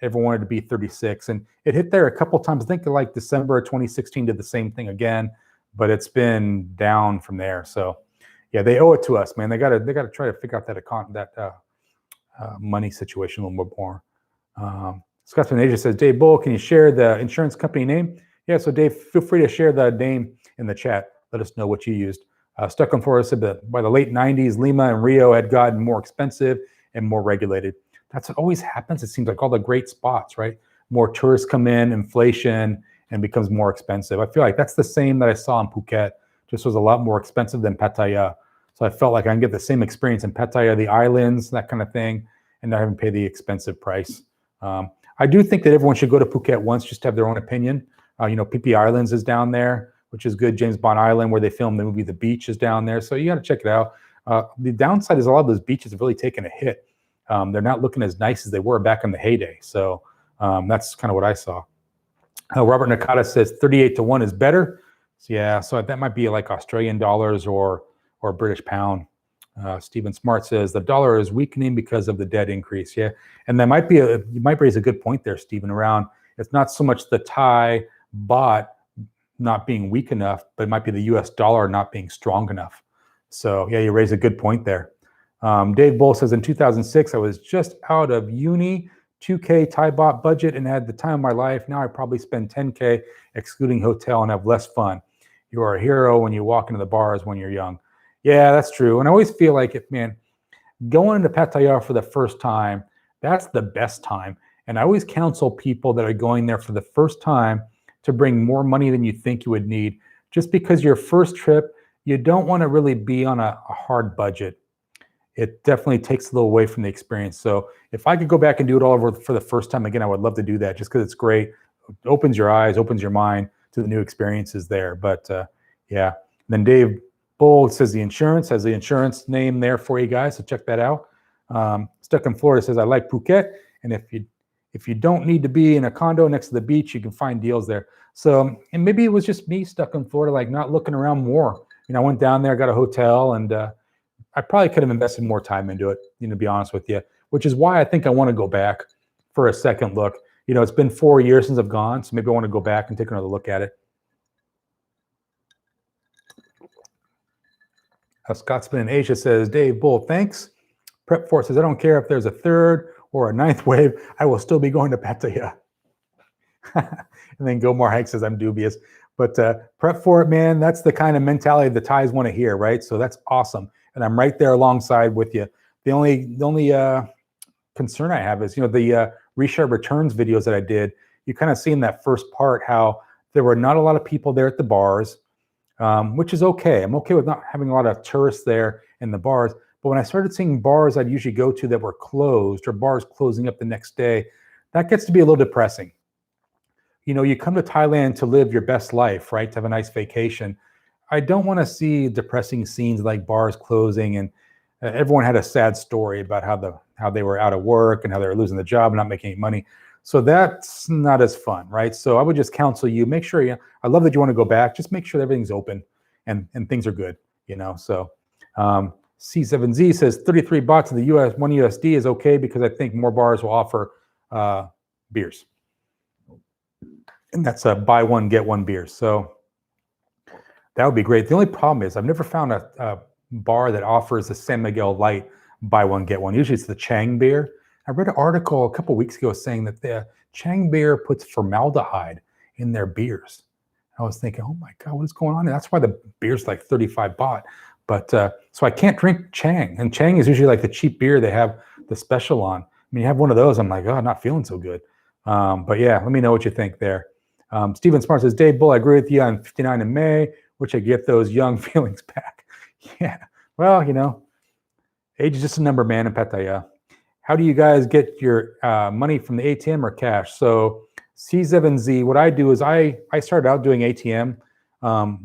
Everyone wanted to be 36. And it hit there a couple times. I think like December of 2016 did the same thing again, but it's been down from there. So yeah, they owe it to us, man. They gotta try to figure out that money situation a little bit more. Scotsman Asia says, Dave Bull, can you share the insurance company name? Yeah, so Dave, feel free to share the name in the chat. Let us know what you used. Stuck on Florida said that by the late 90s, Lima and Rio had gotten more expensive and more regulated. That's what always happens. It seems like all the great spots, right? More tourists come in, inflation, and becomes more expensive. I feel like that's the same that I saw in Phuket. Just was a lot more expensive than Pattaya. So I felt like I can get the same experience in Pattaya, the islands, that kind of thing, and not having to pay the expensive price. I do think that everyone should go to Phuket once, just to have their own opinion. Phi Phi Islands is down there, which is good. James Bond Island, where they filmed the movie The Beach, is down there. So you got to check it out. The downside is a lot of those beaches have really taken a hit. They're not looking as nice as they were back in the heyday. So that's kind of what I saw. Robert Nakata says 38 to 1 is better. So yeah, so that might be like Australian dollars or British pound. Stephen Smart says the dollar is weakening because of the debt increase. Yeah, and that might be you might raise a good point there, Stephen, around it's not so much the Thai baht not being weak enough, but it might be the US dollar not being strong enough. So yeah, you raise a good point there. Dave Bull says in 2006, I was just out of uni, 2K Thai baht budget, and had the time of my life. Now I probably spend 10K excluding hotel and have less fun. You are a hero when you walk into the bars when you're young. Yeah, that's true. And I always feel like, going into Pattaya for the first time, that's the best time. And I always counsel people that are going there for the first time to bring more money than you think you would need. Just because your first trip, you don't want to really be on a hard budget. It definitely takes a little away from the experience. So if I could go back and do it all over for the first time again, I would love to do that, just because it's great. It opens your eyes, opens your mind to the new experiences there. But yeah, then Dave Bull says the insurance has the insurance name there for you guys, so check that out. Stuck in Florida says I like Phuket, and if you don't need to be in a condo next to the beach, you can find deals there. So, and maybe it was just me stuck in Florida, like not looking around more. I went down there, got a hotel, and I probably could have invested more time into it, to be honest with you, which is why I think I want to go back for a second look. It's been 4 years since I've gone, so maybe I want to go back and take another look at it. Scotsman in Asia says, Dave Bull, thanks. Prep for says, I don't care if there's a third or a ninth wave, I will still be going to Pattaya. And then Gilmore Hank says, I'm dubious. But prep for it, man. That's the kind of mentality the Thais want to hear, right? So that's awesome. And I'm right there alongside with you. The only concern I have is, the reshare returns videos that I did, you kind of see in that first part how there were not a lot of people there at the bars, which is okay. I'm okay with not having a lot of tourists there in the bars. But when I started seeing bars I'd usually go to that were closed, or bars closing up the next day, that gets to be a little depressing. You know, you come to Thailand to live your best life, right? To have a nice vacation. I don't want to see depressing scenes like bars closing, and everyone had a sad story about how they were out of work and how they were losing the job and not making any money. So that's not as fun, right? So I would just counsel you, make sure I love that you want to go back, just make sure everything's open and things are good, you know. So C7Z says 33 bahts of the US, 1 USD is okay because I think more bars will offer beers. And that's a buy one, get one beer. So that would be great. The only problem is I've never found a bar that offers the San Miguel Light buy one, get one. Usually it's the Chang beer. I read an article a couple of weeks ago saying that the Chang beer puts formaldehyde in their beers. I was thinking, oh my God, what is going on? And that's why the beer's like 35 baht. But so I can't drink Chang. And Chang is usually like the cheap beer they have the special on. I mean, you have one of those, I'm like, oh, not feeling so good. But yeah, let me know what you think there. Stephen Smart says, Dave Bull, I agree with you on 59 in May, which I get those young feelings back. Yeah, well, you know, age is just a number, man, in Pattaya. How do you guys get your money from the ATM or cash? So C7Z, what I do is I started out doing ATM,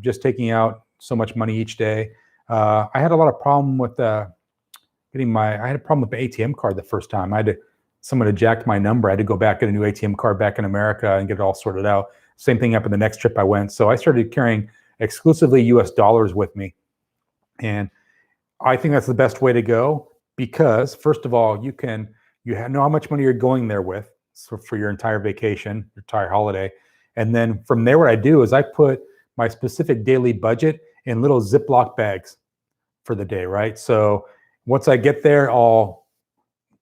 just taking out so much money each day. I had a lot of problem with I had a problem with the ATM card the first time. Someone had jacked my number. I had to go back, get a new ATM card back in America and get it all sorted out. Same thing happened the next trip I went. So I started carrying exclusively US dollars with me. And I think that's the best way to go because first of all, you know how much money you're going there with for your entire vacation, your entire holiday. And then from there, what I do is I put my specific daily budget in little Ziploc bags for the day, right? So once I get there, I'll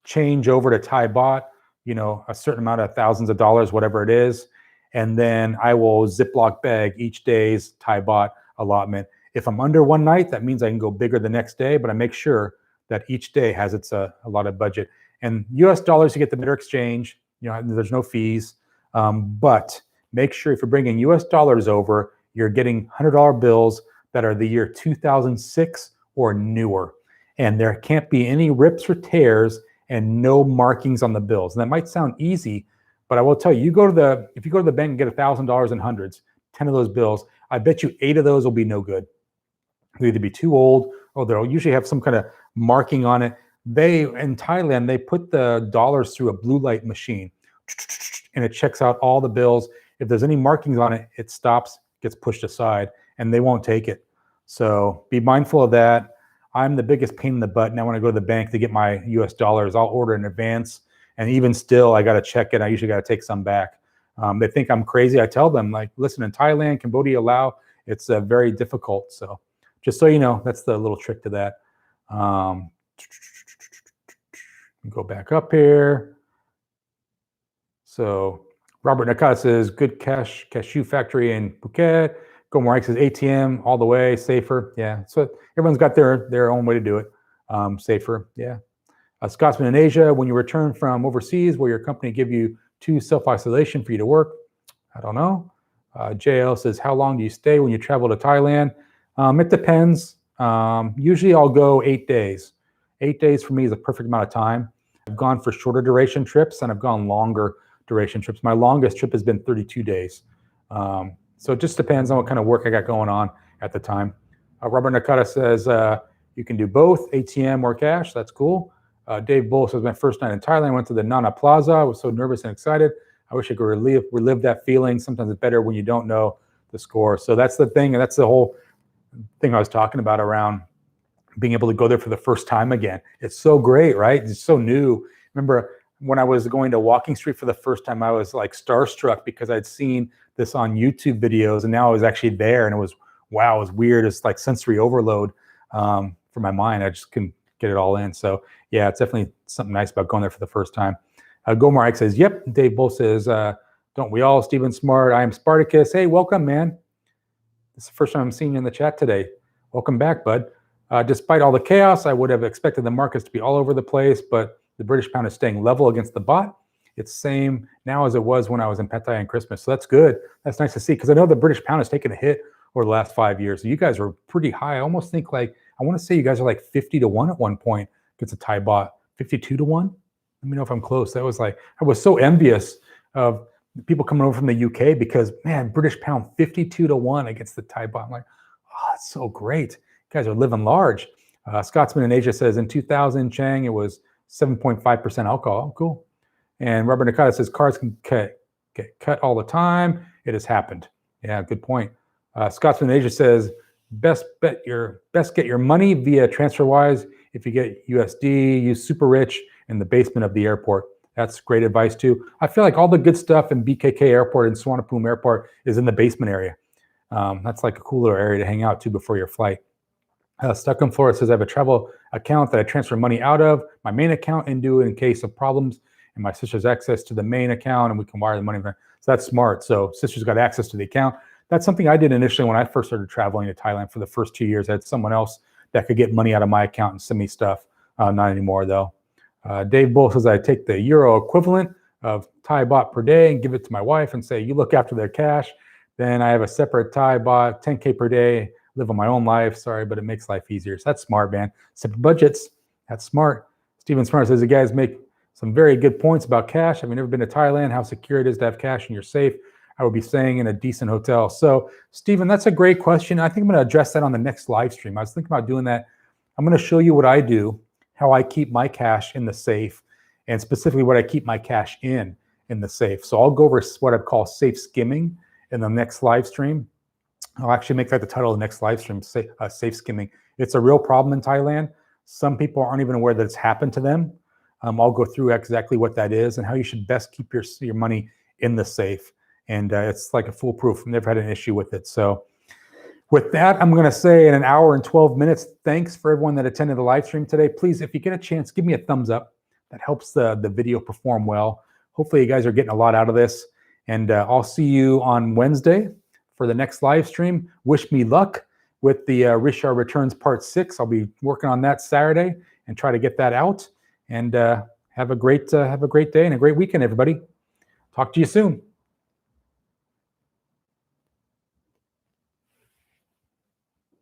change over to Thai baht, you know, a certain amount of thousands of dollars, whatever it is. And then I will Ziploc bag each day's Thai baht allotment. If I'm under one night, that means I can go bigger the next day, but I make sure that each day has its allotted budget. And US dollars, you get the better exchange, you know, there's no fees. But make sure if you're bringing US dollars over, you're getting $100 bills that are the year 2006 or newer. And there can't be any rips or tears and no markings on the bills. And that might sound easy, but I will tell you, if you go to the bank and get $1,000 in hundreds, 10 of those bills, I bet you 8 of those will be no good. They'll either be too old or they'll usually have some kind of marking on it. In Thailand, they put the dollars through a blue light machine and it checks out all the bills. If there's any markings on it, it stops, gets pushed aside, and they won't take it. So be mindful of that. I'm the biggest pain in the butt now when I go to the bank to get my US dollars. I'll order in advance, and even still, I got to check it. I usually got to take some back. They think I'm crazy. I tell them, like, listen, in Thailand, Cambodia, Laos, it's very difficult. So just so you know, that's the little trick to that. Go back up here. So Robert Nakata says, good cashew factory in Phuket. Go Mark says ATM all the way, safer. Yeah, so everyone's got their own way to do it. Safer, yeah. Scotsman in Asia, when you return from overseas, will your company give you 2 self-isolation for you to work? I don't know. JL says, how long do you stay when you travel to Thailand? It depends. Usually I'll go 8 days. 8 days for me is a perfect amount of time. I've gone for shorter duration trips and I've gone longer duration trips. My longest trip has been 32 days. So it just depends on what kind of work I got going on at the time. Robert Nakata says, you can do both ATM or cash. That's cool. Dave Bull says, my first night in Thailand, I went to the Nana Plaza. I was so nervous and excited. I wish I could relive that feeling. Sometimes it's better when you don't know the score. So that's the thing. And that's the whole thing I was talking about around being able to go there for the first time again. It's so great, right? It's so new. Remember when I was going to Walking Street for the first time, I was like starstruck because I'd seen this on YouTube videos and now I was actually there and it was, wow, it was weird. It's like sensory overload for my mind. I just couldn't get it all in. So yeah, it's definitely something nice about going there for the first time. Gomar says, yep. Dave Bull says, don't we all? Stephen Smart, I am Spartacus. Hey, welcome, man. This is the first time I'm seeing you in the chat today. Welcome back, bud. Despite all the chaos, I would have expected the markets to be all over the place, but the British pound is staying level against the baht. It's the same now as it was when I was in Pattaya on Christmas. So that's good. That's nice to see because I know the British pound has taken a hit over the last 5 years. So you guys are pretty high. I almost think like, I want to say you guys are like 50 to 1 at one point against a Thai baht. 52 to 1? Let me know if I'm close. That was like, I was so envious of people coming over from the UK because, man, British pound 52-1 against the Thai baht. I'm like, oh, that's so great. You guys are living large. Scotsman in Asia says in 2000, Chang, it was 7.5% alcohol. Oh, cool. And Robert Nakata says cards can get cut all the time. It has happened. Yeah, good point. Scotsman in Asia says best get your money via TransferWise. If you get USD, use Super Rich in the basement of the airport. That's great advice too. I feel like all the good stuff in BKK Airport and Suvarnabhumi Airport is in the basement area. That's like a cool little area to hang out to before your flight. Stuck in Florida says I have a travel account that I transfer money out of my main account into in case of problems. And my sister's access to the main account and we can wire the money. So that's smart. So sister's got access to the account. That's something I did initially when I first started traveling to Thailand for the first 2 years. I had someone else that could get money out of my account and send me stuff. Not anymore though. Dave Bull says I take the euro equivalent of Thai baht per day and give it to my wife and say, you look after their cash. Then I have a separate Thai baht, 10K per day, live on my own life. Sorry, but it makes life easier. So that's smart, man. Separate budgets. That's smart. Steven Smart says, you guys make some very good points about cash. Have you never been to Thailand? How secure it is to have cash in your safe? I would be staying in a decent hotel. So, Steven, that's a great question. I think I'm going to address that on the next live stream. I was thinking about doing that. I'm going to show you what I do, how I keep my cash in the safe, and specifically what I keep my cash in the safe. So I'll go over what I call safe skimming in the next live stream. I'll actually make that the title of the next live stream, safe skimming. It's a real problem in Thailand. Some people aren't even aware that it's happened to them. I'll go through exactly what that is and how you should best keep your money in the safe. And it's like a foolproof. Never had an issue with it. So with that, I'm going to say in 1 hour and 12 minutes, thanks for everyone that attended the live stream today. Please, if you get a chance, give me a thumbs up. That helps the video perform well. Hopefully you guys are getting a lot out of this. And I'll see you on Wednesday for the next live stream. Wish me luck with the Richard Returns Part 6. I'll be working on that Saturday and try to get that out. And have a great day and a great weekend, everybody. Talk to you soon.